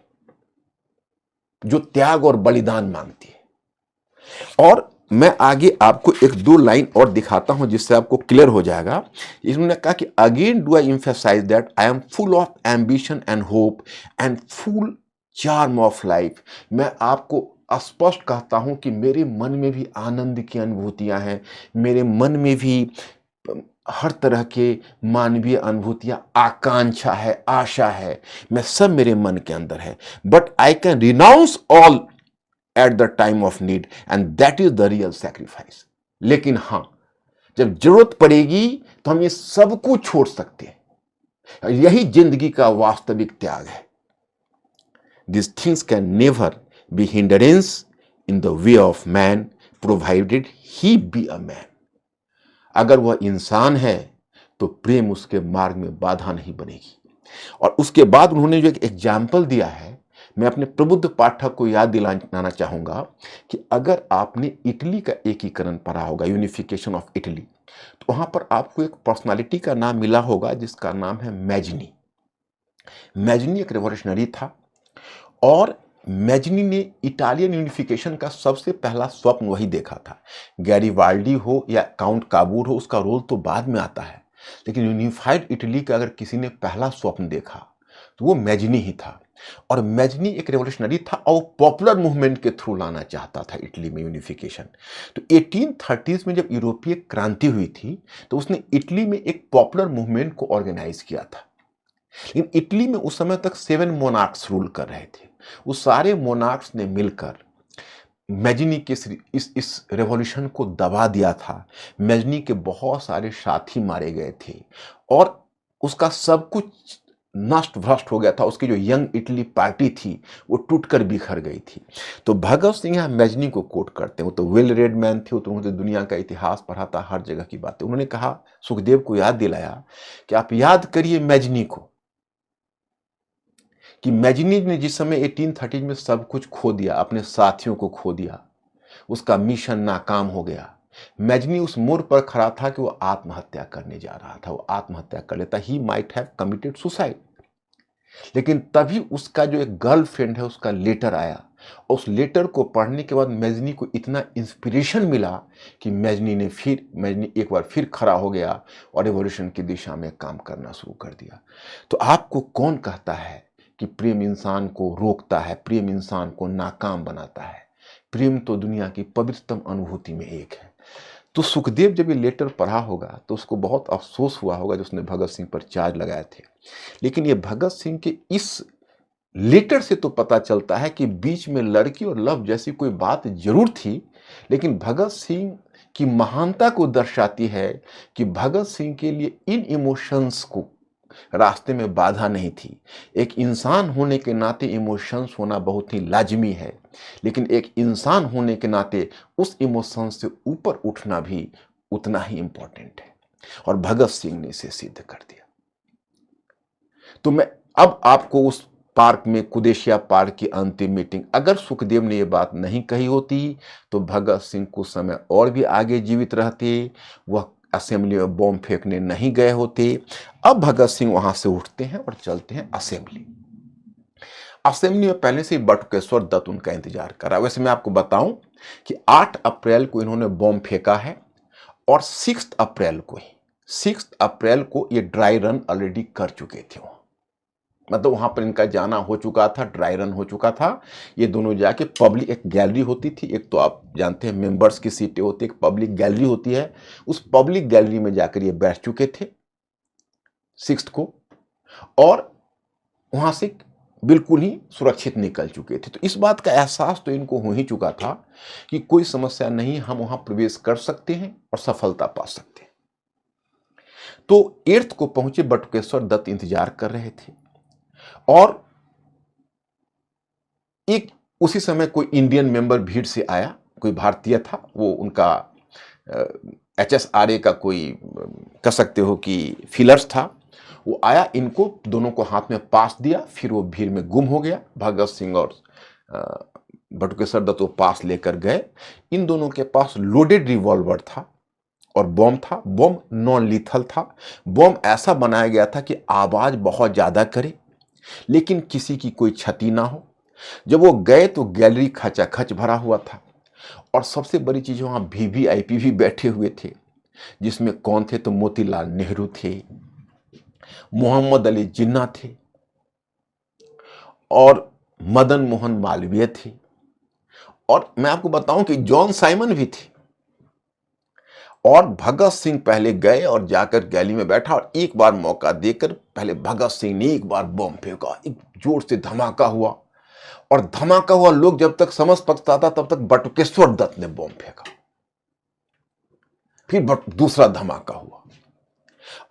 जो त्याग और बलिदान मांगती है। और मैं आगे आपको एक दो लाइन और दिखाता हूं जिससे आपको क्लियर हो जाएगा। इन्होंने कहा कि again do I emphasize that I am full of ambition and hope and full charm of life. मैं आपको स्पष्ट कहता हूं कि मेरे मन में भी आनंद की अनुभूतियां हैं, मेरे मन में भी हर तरह के मानवीय अनुभूतियां, आकांक्षा है, आशा है, मैं सब मेरे मन के अंदर है। But I can renounce all at the time of need and that is the real sacrifice. लेकिन हां, जब जरूरत पड़ेगी तो हम ये सब कुछ छोड़ सकते हैं। यही जिंदगी का वास्तविक त्याग है। This things can never be hindrance in the way of man provided he be a man. अगर वह इंसान है तो प्रेम उसके मार्ग में बाधा नहीं बनेगी। और उसके बाद उन्होंने जो एक एग्जाम्पल दिया है, मैं अपने प्रबुद्ध पाठक को याद दिलाना चाहूंगा कि अगर आपने इटली का एकीकरण पढ़ा होगा, यूनिफिकेशन ऑफ इटली, तो वहां पर आपको एक पर्सनालिटी का नाम मिला होगा जिसका नाम है मैजनी। मैजनी एक रेवोल्यूशनरी था और मैजनी ने इटालियन यूनिफिकेशन का सबसे पहला स्वप्न वही देखा था। गैरिबाल्डी हो या काउंट काबूर हो, उसका रोल तो बाद में आता है, लेकिन यूनिफाइड इटली का अगर किसी ने पहला स्वप्न देखा तो वो मैजनी ही था। और मैजनी एक रेवोल्यूशनरी था और पॉपुलर मूवमेंट के थ्रू लाना चाहता था इटली में यूनिफिकेशन। तो 1830s में जब यूरोपीय क्रांति हुई थी तो उसने इटली में एक पॉपुलर मूवमेंट को ऑर्गेनाइज किया था। लेकिन इटली में उस समय तक 7 मोनार्क्स रूल कर रहे थे। उस सारे मोनार्क्स ने मिलकर मैजनी के इस रेवोल्यूशन को दबा दिया था। मैजनी के बहुत सारे साथी मारे गए थे और उसका सब कुछ नष्ट भ्रष्ट हो गया था। उसकी जो यंग इटली पार्टी थी वो टूटकर बिखर गई थी। तो भगत सिंह यहाँ मैजनी को कोट करते हैं। वो तो वेल रेड मैन थे, तो उन्होंने दुनिया का इतिहास पढ़ा था, हर जगह की बातें। उन्होंने कहा, सुखदेव को याद दिलाया कि आप याद करिए मैजनी को, कि मैजनी ने जिस समय 1830 में सब कुछ खो दिया, अपने साथियों को खो दिया, उसका मिशन नाकाम हो गया। मैजनी उस मोड़ पर खड़ा था कि वो आत्महत्या करने जा रहा था। वो आत्महत्या कर लेता, he might have committed suicide. लेकिन तभी उसका जो एक गर्लफ्रेंड है उसका लेटर आया। उस लेटर को पढ़ने के बाद मैजनी को इतना इंस्पिरेशन मिला कि मैजनी एक बार फिर खड़ा हो गया और रिवॉल्यूशन की दिशा में काम करना शुरू कर दिया। तो आपको कौन कहता है कि प्रेम इंसान को रोकता है, प्रेम इंसान को नाकाम बनाता है? प्रेम तो दुनिया की पवित्रतम अनुभूति में एक है। तो सुखदेव जब ये लेटर पढ़ा होगा तो उसको बहुत अफसोस हुआ होगा जो उसने भगत सिंह पर चार्ज लगाए थे। लेकिन ये भगत सिंह के इस लेटर से तो पता चलता है कि बीच में लड़की और लव जैसी कोई बात जरूर थी, लेकिन भगत सिंह की महानता को दर्शाती है कि भगत सिंह के लिए इन इमोशंस को रास्ते में बाधा नहीं थी। एक इंसान होने के नाते इमोशंस होना बहुत ही लाजमी है, लेकिन एक इंसान होने के नाते उस इमोशंस से ऊपर उठना भी उतना ही इंपॉर्टेंट है। और भगत सिंह ने इसे सिद्ध कर दिया। तो मैं अब आपको उस पार्क में, कुदेशिया पार्क की अंतिम मीटिंग, अगर सुखदेव ने यह बात नहीं कही होती तो भगत सिंह कुछ समय और भी आगे जीवित रहते, वह असेंबली में बॉम्ब फेंकने नहीं गए होते। अब भगत सिंह वहां से उठते हैं और चलते हैं असेंबली। असेंबली में पहले से ही बटुकेश्वर दत्त उनका इंतजार कर रहा है। वैसे मैं आपको बताऊं कि 8 अप्रैल को इन्होंने बॉम्ब फेंका है और 6 अप्रैल को ये ड्राई रन ऑलरेडी कर चुके थे। मतलब वहां पर इनका जाना हो चुका था, ड्राई रन हो चुका था। ये दोनों जाके पब्लिक, एक गैलरी होती थी, एक तो आप जानते हैं मेंबर्स की सीटें होती है, एक पब्लिक गैलरी होती है, उस पब्लिक गैलरी में जाकर ये बैठ चुके थे 6 को, और वहां से बिल्कुल ही सुरक्षित निकल चुके थे। तो इस बात का एहसास तो इनको हो ही चुका था कि कोई समस्या नहीं, हम वहां प्रवेश कर सकते हैं और सफलता पा सकते हैं। तो 8 को पहुंचे बटुकेश्वर दत्त इंतजार कर रहे थे और एक उसी समय कोई इंडियन मेंबर भीड़ से आया, कोई भारतीय था, वो उनका HSRA का कोई कह सकते हो कि फीलर्स था। वो आया, इनको दोनों को हाथ में पास दिया, फिर वो भीड़ में गुम हो गया। भगत सिंह और बटुकेश्वर दत्त वो पास लेकर गए। इन दोनों के पास लोडेड रिवॉल्वर था और बम था। बम नॉन लीथल था। बम ऐसा बनाया गया था कि आवाज बहुत ज्यादा करे लेकिन किसी की कोई क्षति ना हो। जब वो गए तो गैलरी खचाखच भरा हुआ था और सबसे बड़ी चीज वहां VVIP भी बैठे हुए थे, जिसमें कौन थे तो मोतीलाल नेहरू थे, मोहम्मद अली जिन्ना थे और मदन मोहन मालवीय थे, और मैं आपको बताऊं कि जॉन साइमन भी थे। और भगत सिंह पहले गए और जाकर गैली में बैठा और एक बार मौका देकर पहले भगत सिंह ने एक बार बम फेंका, एक जोर से धमाका हुआ, और धमाका हुआ लोग जब तक समझ सकता था तब तक बटुकेश्वर दत्त ने बम फेंका। फिर दूसरा धमाका हुआ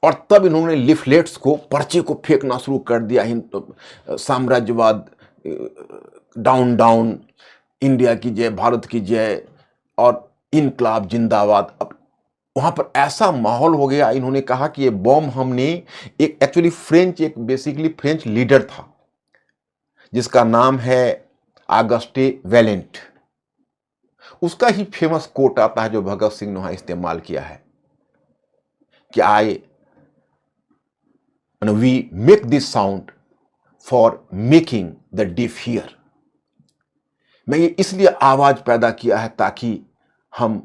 और तब इन्होंने लिफलेट्स को, पर्चे को फेंकना शुरू कर दिया। साम्राज्यवाद, डाउन डाउन, इंडिया की जय, भारत की जय और इनकलाब जिंदाबाद। अब वहां पर ऐसा माहौल हो गया। इन्होंने कहा कि ये बॉम्ब हमने, एक एक्चुअली फ्रेंच, एक बेसिकली फ्रेंच लीडर था जिसका नाम है आगस्टे वैलेंट, उसका ही फेमस कोट आता है जो भगत सिंह ने वहां इस्तेमाल किया है कि we make this sound for making the diff here. मैं ये इसलिए आवाज पैदा किया है ताकि हम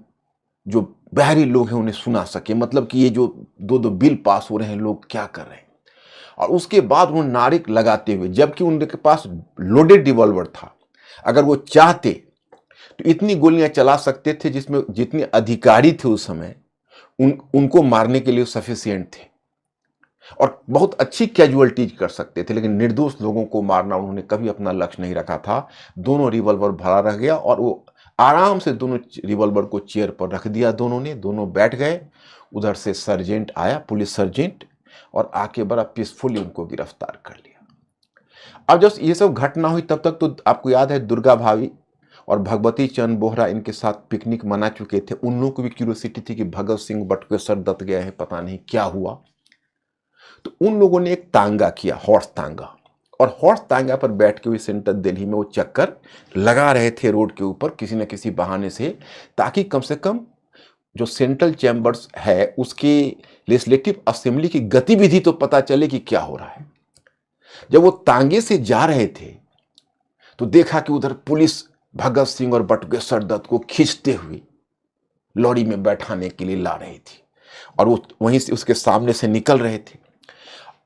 जो बहरी लोग हैं उन्हें सुना सके। मतलब कि ये जो दो दो बिल पास हो रहे हैं, लोग क्या कर रहे हैं। और उसके बाद उन्होंने नारे लगाते हुए, जबकि उनके पास लोडेड रिवॉल्वर था, अगर वो चाहते तो इतनी गोलियां चला सकते थे जिसमें जितने अधिकारी थे उस समय उनको मारने के लिए सफिशिएंट थे और बहुत अच्छी कैजुअलिटीज कर सकते थे। लेकिन निर्दोष लोगों को मारना उन्होंने कभी अपना लक्ष्य नहीं रखा था। दोनों रिवॉल्वर भरा रह गया और वो आराम से दोनों रिवॉल्वर को चेयर पर रख दिया। दोनों बैठ गए। उधर से सर्जेंट आया, पुलिस सर्जेंट, और आके बड़ा पीसफुली उनको गिरफ्तार कर लिया। अब जब ये सब घटना हुई तब तक तो आपको याद है दुर्गा भाभी और भगवती चंद बोहरा इनके साथ पिकनिक मना चुके थे। उन लोगों को भी क्यूरियोसिटी थी कि भगत सिंह बटुकेश्वर दत्त गए हैं, पता नहीं क्या हुआ। तो उन लोगों ने एक तांगा किया, हॉर्स तांगा, और हॉर्स तांगा पर बैठ के हुए सेंट्रल दिल्ली में वो चक्कर लगा रहे थे रोड के ऊपर किसी न किसी बहाने से, ताकि कम से कम जो सेंट्रल चैम्बर्स है उसके लेजिस्लेटिव असेंबली की गतिविधि तो पता चले कि क्या हो रहा है। जब वो तांगे से जा रहे थे तो देखा कि उधर पुलिस भगत सिंह और बटुकेश्वर दत्त को खींचते हुए लॉरी में बैठाने के लिए ला रही थी और वो वहीं से उसके सामने से निकल रहे थे।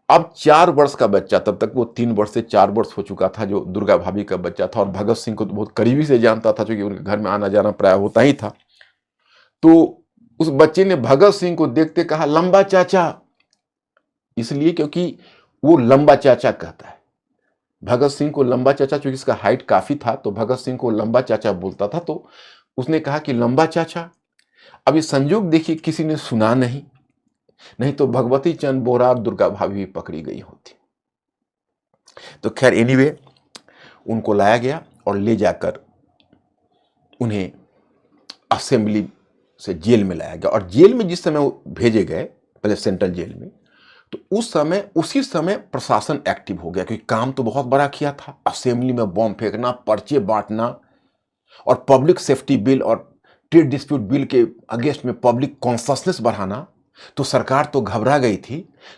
अब 4 वर्ष का बच्चा, तब तक वो 3 वर्ष से 4 वर्ष हो चुका था, जो दुर्गा भाभी का बच्चा था, और भगत सिंह को तो बहुत करीबी से जानता था क्योंकि उनके घर में आना जाना प्राय होता ही था। तो उस बच्चे ने भगत सिंह को देखते कहा, लंबा चाचा, इसलिए क्योंकि वो लंबा चाचा कहता है। भगत सिंह को लंबा चाचा, क्योंकि इसका हाइट काफी था तो भगत सिंह को लंबा चाचा बोलता था। तो उसने कहा कि लंबा चाचा। अब ये संयोग देखिए, किसी ने सुना नहीं तो भगवती चंद बोहरा और दुर्गा भाभी भी पकड़ी गई होती। तो खैर एनीवे, उनको लाया गया और ले जाकर उन्हें असेंबली से जेल में लाया गया। और जेल में जिस समय वो भेजे गए, पहले सेंट्रल जेल में, तो उसी समय प्रशासन एक्टिव हो गया क्योंकि काम तो बहुत बड़ा किया था। असेंबली में बम फेंकना, पर्चे बांटना और पब्लिक सेफ्टी बिल और ट्रेड डिस्प्यूट बिल के अगेंस्ट में पब्लिक कॉन्शसनेस बढ़ाना। तो सरकार तो घबरा गई थी।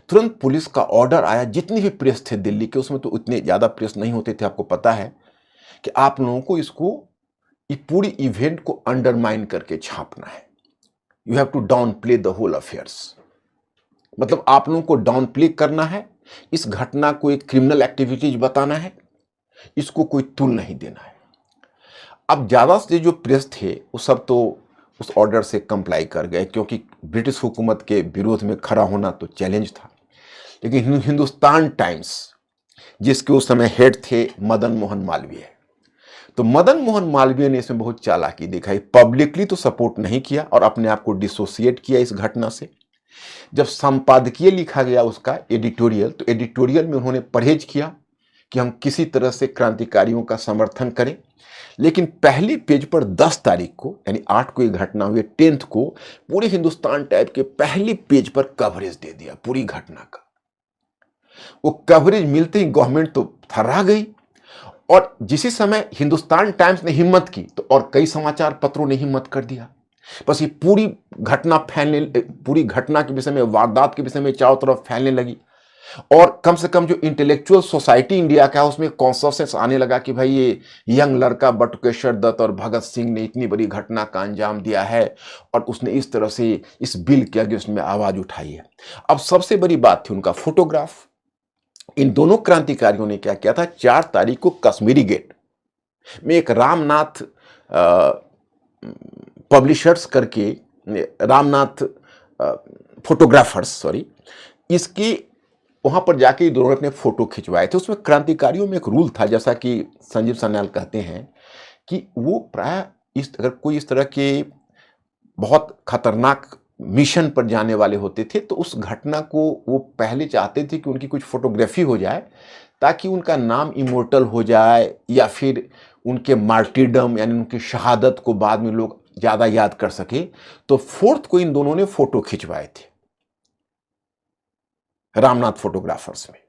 तुरंत पुलिस का ऑर्डर आया। जितनी भी प्रेस थे दिल्ली के, उसमें तो इतने ज्यादा प्रेस नहीं होते थे, आपको पता है, कि आप लोगों को ये पूरी इवेंट को अंडरमाइन करके छापना है। You have to downplay the whole affairs. मतलब आप लोगों को डाउन प्ले करना है, इस घटना को एक क्रिमिनल एक्टिविटीज बताना है, इसको कोई तुल नहीं देना है। अब ज्यादा से जो प्रेस थे वो सब तो उस ऑर्डर से कंप्लाई कर गए क्योंकि ब्रिटिश हुकूमत के विरोध में खड़ा होना तो चैलेंज था। लेकिन हिंदुस्तान टाइम्स, जिसके उस समय हेड थे मदन मोहन मालवीय, तो मदन मोहन मालवीय ने इसमें बहुत चालाकी दिखाई। पब्लिकली तो सपोर्ट नहीं किया और अपने आप को डिसोसिएट किया इस घटना से। जब संपादकीय लिखा गया उसका एडिटोरियल, तो एडिटोरियल में उन्होंने परहेज किया कि हम किसी तरह से क्रांतिकारियों का समर्थन करें, लेकिन पहले पेज पर 10 तारीख को, यानी 8 को ये घटना हुई, 10th को पूरे हिंदुस्तान टाइप के पहले पेज पर कवरेज दे दिया पूरी घटना का। वो कवरेज मिलते ही गवर्नमेंट तो थर्रा गई, और जिसी समय हिंदुस्तान टाइम्स ने हिम्मत की तो और कई समाचार पत्रों ने हिम्मत कर दिया। बस ये पूरी घटना फैलने, पूरी घटना के विषय में, वारदात के विषय में चारों तरफ फैलने लगी, और कम से कम जो इंटेलेक्चुअल सोसाइटी इंडिया का है उसमें कॉन्सेंसस आने लगा कि भाई ये यंग लड़का बटुकेश्वर दत्त और भगत सिंह ने इतनी बड़ी घटना का अंजाम दिया है और उसने इस तरह से इस बिल के अगेंस्ट में आवाज उठाई है। अब सबसे बड़ी बात थी उनका फोटोग्राफ। इन दोनों क्रांतिकारियों ने क्या किया था, 4 तारीख को कश्मीरी गेट में एक रामनाथ पब्लिशर्स करके, रामनाथ फोटोग्राफर्स सॉरी, इसकी वहां पर जाके दोनों ने अपने फोटो खिंचवाए थे। उसमें क्रांतिकारियों में एक रूल था, जैसा कि संजीव सान्याल कहते हैं कि वो प्राय अगर कोई इस तरह के बहुत खतरनाक मिशन पर जाने वाले होते थे तो उस घटना को वो पहले चाहते थे कि उनकी कुछ फोटोग्राफी हो जाए, ताकि उनका नाम इमोर्टल हो जाए, या फिर उनके मार्टिरडम यानी उनकी शहादत को बाद में लोग ज्यादा याद कर सके। तो 4th को इन दोनों ने फोटो खिंचवाए थे रामनाथ फोटोग्राफर्स में,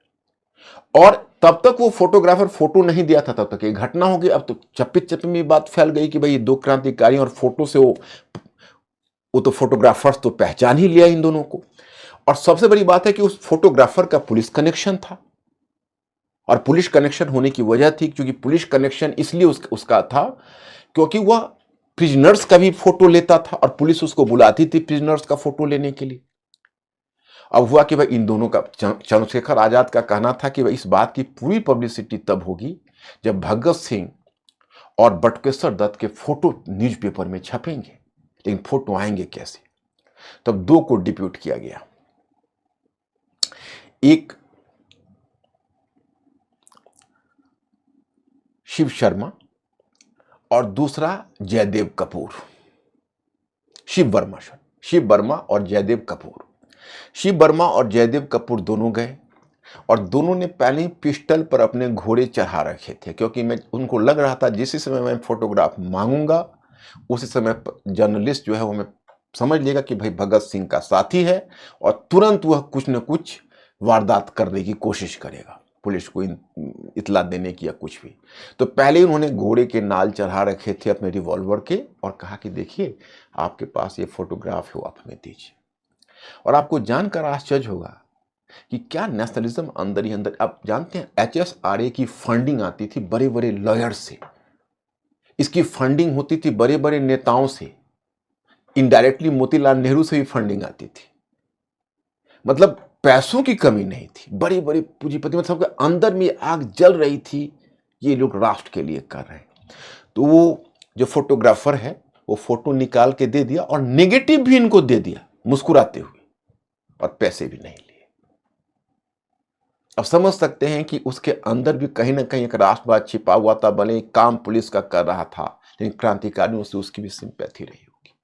और तब तक वो फोटोग्राफर फोटो नहीं दिया था, तब तक ये घटना हो गई। अब तो चप्पी चप्पी में बात फैल गई कि भाई ये 2 क्रांतिकारी, और फोटो से वो तो फोटोग्राफर्स तो पहचान ही लिया इन दोनों को। और सबसे बड़ी बात है कि उस फोटोग्राफर का पुलिस कनेक्शन था, और पुलिस कनेक्शन होने की वजह थी क्योंकि पुलिस कनेक्शन इसलिए उसका था क्योंकि वह प्रिजनर्स का भी फोटो लेता था और पुलिस उसको बुलाती थी प्रिजनर्स का फोटो लेने के लिए। अब हुआ कि भाई इन दोनों का, चंद्रशेखर आजाद का कहना था कि भाई इस बात की पूरी पब्लिसिटी तब होगी जब भगत सिंह और बटुकेश्वर दत्त के फोटो न्यूज़पेपर में छपेंगे, लेकिन फोटो आएंगे कैसे? तब 2 को डिप्यूट किया गया, एक शिव शर्मा और दूसरा जयदेव कपूर, शिव वर्मा और जयदेव कपूर। शिव वर्मा और जयदेव कपूर दोनों गए, और दोनों ने पहले ही पिस्टल पर अपने घोड़े चढ़ा रखे थे, क्योंकि उनको लग रहा था जिस समय मैं फोटोग्राफ मांगूंगा उसी समय जर्नलिस्ट जो है वो मैं समझ लेगा कि भाई भगत सिंह का साथी है, और तुरंत वह कुछ न कुछ वारदात करने की कोशिश करेगा, पुलिस को इतला देने की या कुछ भी। तो पहले ही उन्होंने घोड़े के नाल चढ़ा रखे थे अपने रिवॉल्वर के, और कहा कि देखिए आपके पास ये फोटोग्राफ है, वो आप हमें दीजिए। और आपको जानकर आश्चर्य होगा कि क्या नेशनलिज्म अंदर ही अंदर। आप जानते हैं HSRA की फंडिंग आती थी बड़े बड़े लॉयर्स से, इसकी फंडिंग होती थी बड़े बड़े नेताओं से, इनडायरेक्टली मोतीलाल नेहरू से भी फंडिंग आती थी। मतलब पैसों की कमी नहीं थी, बड़े बड़े पूंजीपति, मतलब सबके अंदर में आग जल रही थी, ये लोग राष्ट्र के लिए कर रहे हैं। तो वो जो फोटोग्राफर है वो फोटो निकाल के दे दिया, और नेगेटिव भी इनको दे दिया मुस्कुराते हुए, और पैसे भी नहीं लिए। अब समझ सकते हैं कि उसके अंदर भी कहीं ना कहीं एक राष्ट्रवाद छिपा हुआ था, भले काम पुलिस का कर रहा था, लेकिन क्रांतिकारियों से उसकी भी सिंपैथी रही होगी।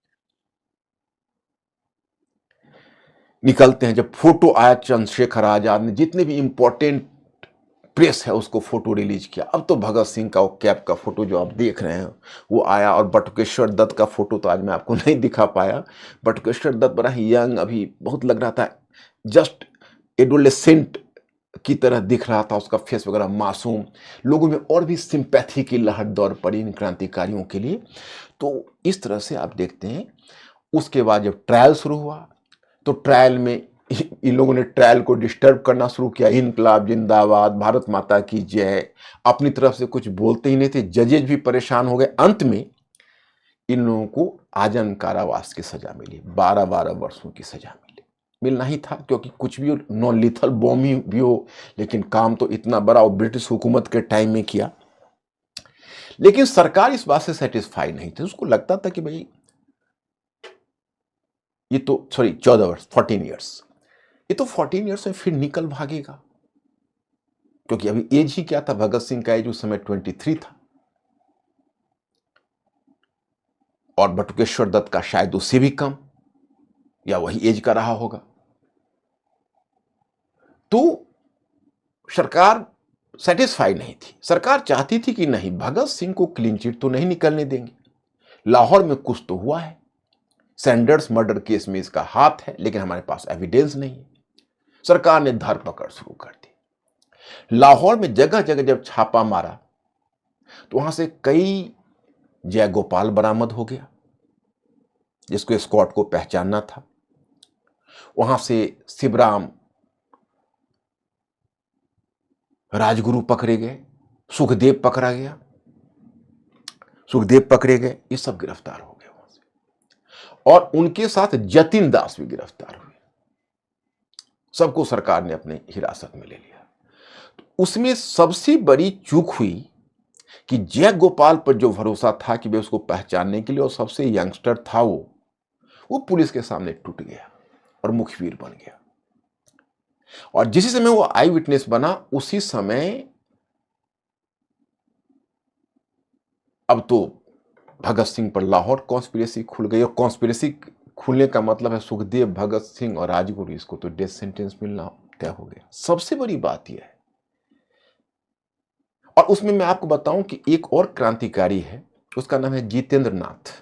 निकलते हैं, जब फोटो आया, चंद्रशेखर आजाद ने जितने भी इंपॉर्टेंट प्रेस है उसको फोटो रिलीज किया। अब तो भगत सिंह का वो कैप का फोटो जो आप देख रहे हैं वो आया, और बटुकेश्वर दत्त का फोटो तो आज मैं आपको नहीं दिखा पाया। बटुकेश्वर दत्त बड़ा ही यंग, अभी बहुत लग रहा था, जस्ट एडोलेसेंट की तरह दिख रहा था, उसका फेस वगैरह मासूम। लोगों में और भी सिंपैथी की लहर दौड़ पड़ी इन क्रांतिकारियों के लिए। तो इस तरह से आप देखते हैं। उसके बाद जब ट्रायल शुरू हुआ तो ट्रायल में इन लोगों ने ट्रायल को डिस्टर्ब करना शुरू किया, इनकलाब जिंदाबाद, भारत माता की जय, अपनी तरफ से कुछ बोलते ही नहीं थे। जजेज भी परेशान हो गए। अंत में इन लोगों को आजीवन कारावास की सजा मिली, 12-12 वर्षों की सजा मिलना ही था, क्योंकि कुछ भी नॉन लीथल बॉम्ब ही भी हो, लेकिन काम तो इतना बड़ा और ब्रिटिश हुकूमत के टाइम में किया। लेकिन सरकार इस बात से सेटिस्फाई नहीं थी, उसको लगता था कि भाई ये तो 14 वर्ष, 14 ईयर्स, ये तो 14 ईयर्स में फिर निकल भागेगा, क्योंकि अभी एज ही क्या था, भगत सिंह का एज उस समय 23 था, और बटुकेश्वर दत्त का शायद उससे भी कम या वही एज का रहा होगा। तो सरकार सेटिस्फाई नहीं थी। सरकार चाहती थी कि नहीं, भगत सिंह को क्लीन चिट तो नहीं निकलने देंगे, लाहौर में कुछ तो हुआ है, सैंडर्स मर्डर केस में इसका हाथ है, लेकिन हमारे पास एविडेंस नहीं है। सरकार ने धरपकड़ शुरू कर दी। लाहौर में जगह जगह जब छापा मारा तो वहां से कई जयगोपाल बरामद हो गया, जिसको स्कॉट को पहचानना था। वहां से शिवराम राजगुरु पकड़े गए, सुखदेव पकड़ा गया, सुखदेव पकड़े गए, ये सब गिरफ्तार हो गए वहां से। और उनके साथ जतिन दास भी गिरफ्तार हुए। सबको सरकार ने अपने हिरासत में ले लिया। तो उसमें सबसे बड़ी चूक हुई कि जय गोपाल पर जो भरोसा था कि वे उसको पहचानने के लिए, और सबसे यंगस्टर था वो पुलिस के सामने टूट गया और मुखबिर बन गया। और जिस समय वो आई विटनेस बना, उसी समय अब तो भगत सिंह पर लाहौर कॉन्स्पिरेसी खुल गई। और कॉन्स्पिरेसी खुलने का मतलब है सुखदेव, भगत सिंह और राजगुरु, इसको तो डेथ सेंटेंस मिलना तय हो गया। सबसे बड़ी बात यह है, और उसमें मैं आपको बताऊं कि एक और क्रांतिकारी है, उसका नाम है जितेंद्र नाथ।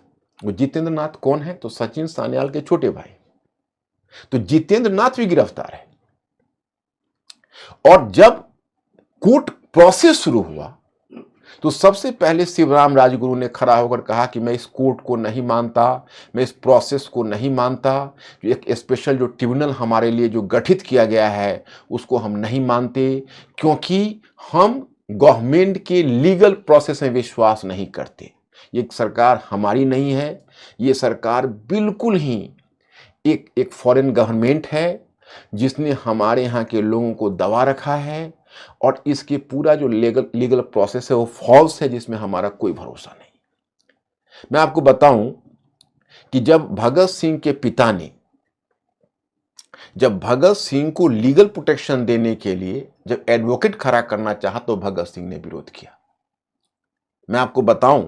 वो जितेंद्र नाथ कौन है? तो सचिन सान्याल के छोटे भाई। तो जितेंद्र नाथ भी गिरफ्तार है। और जब कोर्ट प्रोसेस शुरू हुआ तो सबसे पहले शिवराम राजगुरु ने खड़ा होकर कहा कि मैं इस कोर्ट को नहीं मानता, मैं इस प्रोसेस को नहीं मानता, जो एक स्पेशल जो ट्रिब्यूनल हमारे लिए जो गठित किया गया है उसको हम नहीं मानते, क्योंकि हम गवर्नमेंट के लीगल प्रोसेस में विश्वास नहीं करते। ये सरकार हमारी नहीं है, ये सरकार बिल्कुल ही एक फॉरेन गवर्नमेंट है जिसने हमारे यहाँ के लोगों को दबा रखा है, और इसके पूरा जो लीगल प्रोसेस है वो फॉल्स है, जिसमें हमारा कोई भरोसा नहीं। मैं आपको बताऊं कि जब भगत सिंह को लीगल प्रोटेक्शन देने के लिए जब एडवोकेट खड़ा करना चाहा तो भगत सिंह ने विरोध किया। मैं आपको बताऊं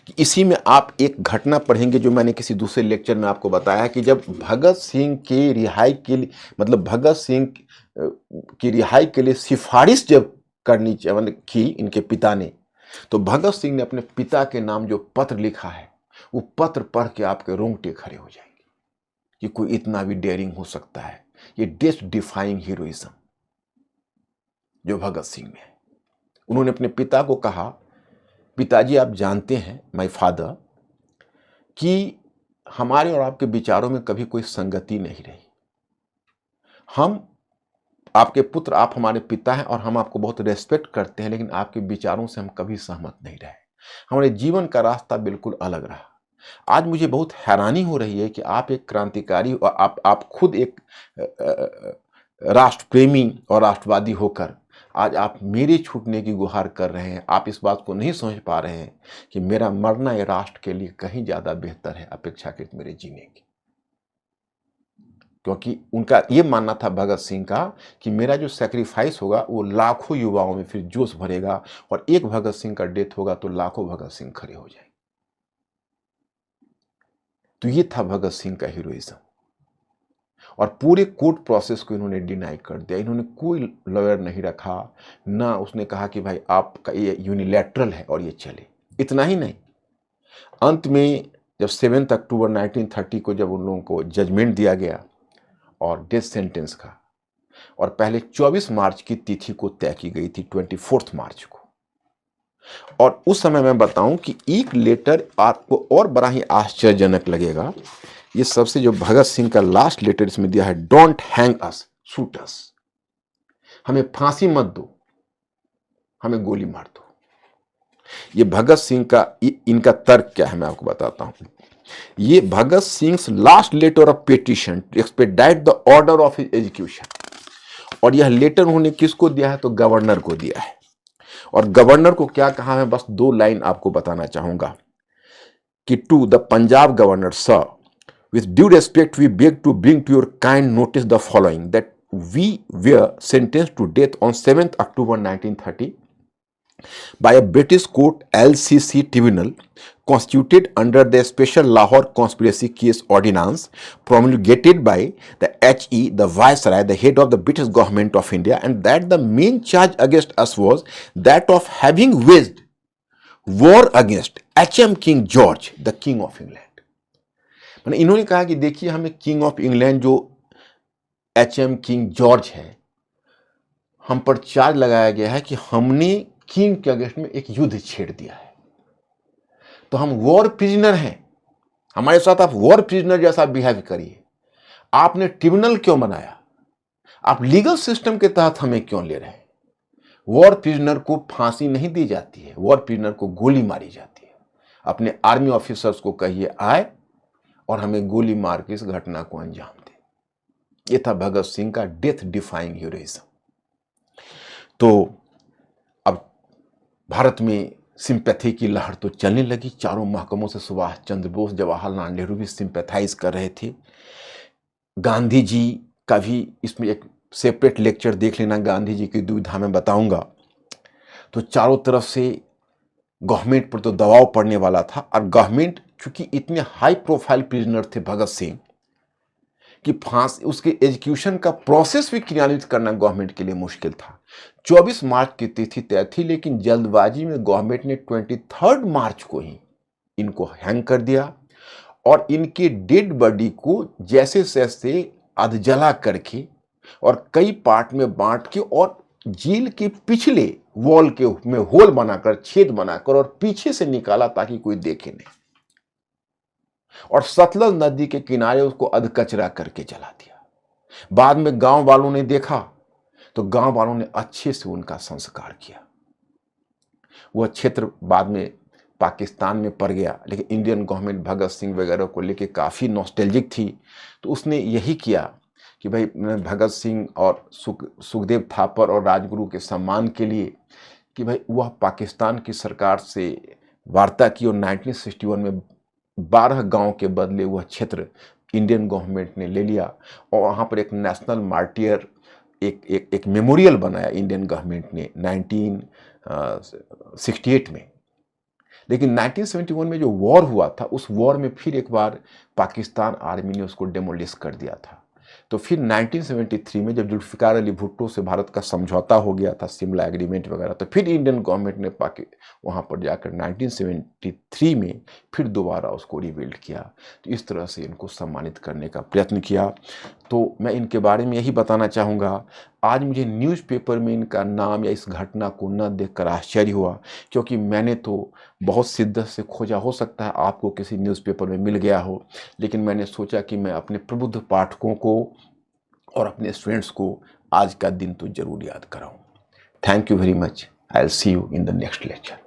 कि इसी में आप एक घटना पढ़ेंगे जो मैंने किसी दूसरे लेक्चर में आपको बताया कि जब भगत सिंह की रिहाई के लिए, मतलब भगत सिंह की रिहाई के लिए सिफारिश जब करनी की इनके पिता ने, तो भगत सिंह ने अपने पिता के नाम जो पत्र लिखा है, वो पत्र पढ़ के आपके रोंगटे खड़े हो जाएंगे कि कोई इतना भी डेयरिंग हो सकता है। ये डेथ डिफाइंग हीरोइज्म जो भगत सिंह में है। उन्होंने अपने पिता को कहा, पिताजी आप जानते हैं, माय फादर, कि हमारे और आपके विचारों में कभी कोई संगति नहीं रही। हम आपके पुत्र, आप हमारे पिता हैं और हम आपको बहुत रेस्पेक्ट करते हैं, लेकिन आपके विचारों से हम कभी सहमत नहीं रहे। हमारे जीवन का रास्ता बिल्कुल अलग रहा। आज मुझे बहुत हैरानी हो रही है कि आप एक क्रांतिकारी और आप खुद एक राष्ट्र प्रेमी और राष्ट्रवादी होकर आज आप मेरे छूटने की गुहार कर रहे हैं। आप इस बात को नहीं समझ पा रहे हैं कि मेरा मरना ये राष्ट्र के लिए कहीं ज्यादा बेहतर है अपेक्षाकृत मेरे जीने की। क्योंकि उनका ये मानना था भगत सिंह का कि मेरा जो सैक्रिफाइस होगा वो लाखों युवाओं में फिर जोश भरेगा, और एक भगत सिंह का डेथ होगा तो लाखों भगत सिंह खड़े हो जाएंगे। तो ये था भगत सिंह का हीरोइज्म। और पूरे कोर्ट प्रोसेस को इन्होंने डिनाई कर दिया। इन्होंने कोई लॉयर नहीं रखा, ना उसने कहा कि भाई आपका ये यूनिलैटरल है और ये चले। इतना ही नहीं, अंत में जब 7 अक्टूबर 1930 को जब उन लोगों को जजमेंट दिया गया और डेथ सेंटेंस का, और पहले 24 मार्च की तिथि को तय की गई थी, 24 मार्च को। और उस समय मैं बताऊं कि एक लेटर आपको और बड़ा ही आश्चर्यजनक लगेगा। ये सबसे जो भगत सिंह का लास्ट लेटर इसमें दिया है, डोंट हैंग अस, शूट अस, हमें फांसी मत दो, हमें गोली मार दो। ये भगत सिंह का इनका तर्क क्या है मैं आपको बताता हूं। ये Bhagat Singh last letter of petition to expedite the order of his execution. और यह लेटर उन्होंने किसको दिया है? तो गवर्नर को दिया है। और गवर्नर को क्या कहा, मैं बस 2 लाइन आपको बताना चाहूंगा कि to the Punjab governor sir, with due respect we beg to bring to your kind notice the following, that we were sentenced to death on 7th October 1930 by a British court LCC tribunal constituted under the Special Lahore Conspiracy Case Ordinance promulgated by the HE, the Viceroy, the head of the British government of India, and that the main charge against us was that of having waged war against HM King George, the King of England. मैंने इन्होंने कहा कि देखिए हमें king of England जो HM king George है, हम पर चार्ज लगाया गया है कि हमने किंग के अगेंस्ट में एक युद्ध छेड़ दिया है, तो हम वॉर प्रिजनर हैं, हमारे साथ आप वॉर प्रिजनर जैसा बिहेव करिए। आपने ट्रिब्यूनल क्यों बनाया? आप लीगल सिस्टम के तहत हमें क्यों ले रहे हैं? वॉर प्रिजनर को फांसी नहीं दी जाती है, वॉर प्रिजनर को गोली मारी जाती है। अपने आर्मी ऑफिसर्स को कहिए आए और हमें गोली मार के इस घटना को अंजाम दे। यह था भगत सिंह का डेथ डिफाइंग हीरोइज्म। तो अब भारत में सिंपैथी की लहर तो चलने लगी, चारों महकमों से सुभाष चंद्र बोस, जवाहरलाल नेहरू भी सिंपैथाइज कर रहे थे। गांधी जी का भी इसमें एक सेपरेट लेक्चर देख लेना, गांधी जी की दुविधा में बताऊंगा। तो चारों तरफ से गवर्नमेंट पर तो दबाव पड़ने वाला था, और गवर्नमेंट चूंकि इतने हाई प्रोफाइल प्रिजनर थे भगत सिंह कि फांसी, उसके एग्जीक्यूशन का प्रोसेस भी क्रियान्वित करना गवर्नमेंट के लिए मुश्किल था। 24 मार्च की तिथि तय थी, लेकिन जल्दबाजी में गवर्नमेंट ने 23 मार्च को ही इनको हैंग कर दिया और इनके डेड बॉडी को जैसे तैसे अधजला करके और कई पार्ट में बांट के और जेल के पिछले वॉल के में होल बनाकर, छेद बनाकर और पीछे से निकाला ताकि कोई देखे नहीं, और सतलज नदी के किनारे उसको अधकचरा करके जला दिया। बाद में गांव वालों ने देखा तो गांव वालों ने अच्छे से उनका संस्कार किया। वह क्षेत्र बाद में पाकिस्तान में पड़ गया, लेकिन इंडियन गवर्नमेंट भगत सिंह वगैरह को लेके काफ़ी नॉस्टैल्जिक थी, तो उसने यही किया कि भाई भगत सिंह और सुखदेव थापर और राजगुरु के सम्मान के लिए कि भाई वह पाकिस्तान की सरकार से वार्ता की और 1961 में 12 गांव के बदले वह क्षेत्र इंडियन गवर्नमेंट ने ले लिया और वहाँ पर एक नेशनल मार्टियर, एक मेमोरियल बनाया इंडियन गवर्नमेंट ने 1968 में। लेकिन 1971 में जो वॉर हुआ था, उस वॉर में फिर एक बार पाकिस्तान आर्मी ने उसको डेमोलिश कर दिया था। तो फिर 1973 में जब जुल्फिकार अली भुट्टो से भारत का समझौता हो गया था, शिमला एग्रीमेंट वगैरह, तो फिर इंडियन गवर्नमेंट ने वहाँ पर जाकर 1973 में फिर दोबारा उसको रिबिल्ड किया। तो इस तरह से इनको सम्मानित करने का प्रयत्न किया। तो मैं इनके बारे में यही बताना चाहूँगा। आज मुझे न्यूज़पेपर में इनका नाम या इस घटना को न देखकर आश्चर्य हुआ, क्योंकि मैंने तो बहुत शिद्दत से खोजा, हो सकता है आपको किसी न्यूज़पेपर में मिल गया हो, लेकिन मैंने सोचा कि मैं अपने प्रबुद्ध पाठकों को और अपने स्टूडेंट्स को आज का दिन तो जरूर याद कराऊं। Thank you very much. I will see you in the next lecture.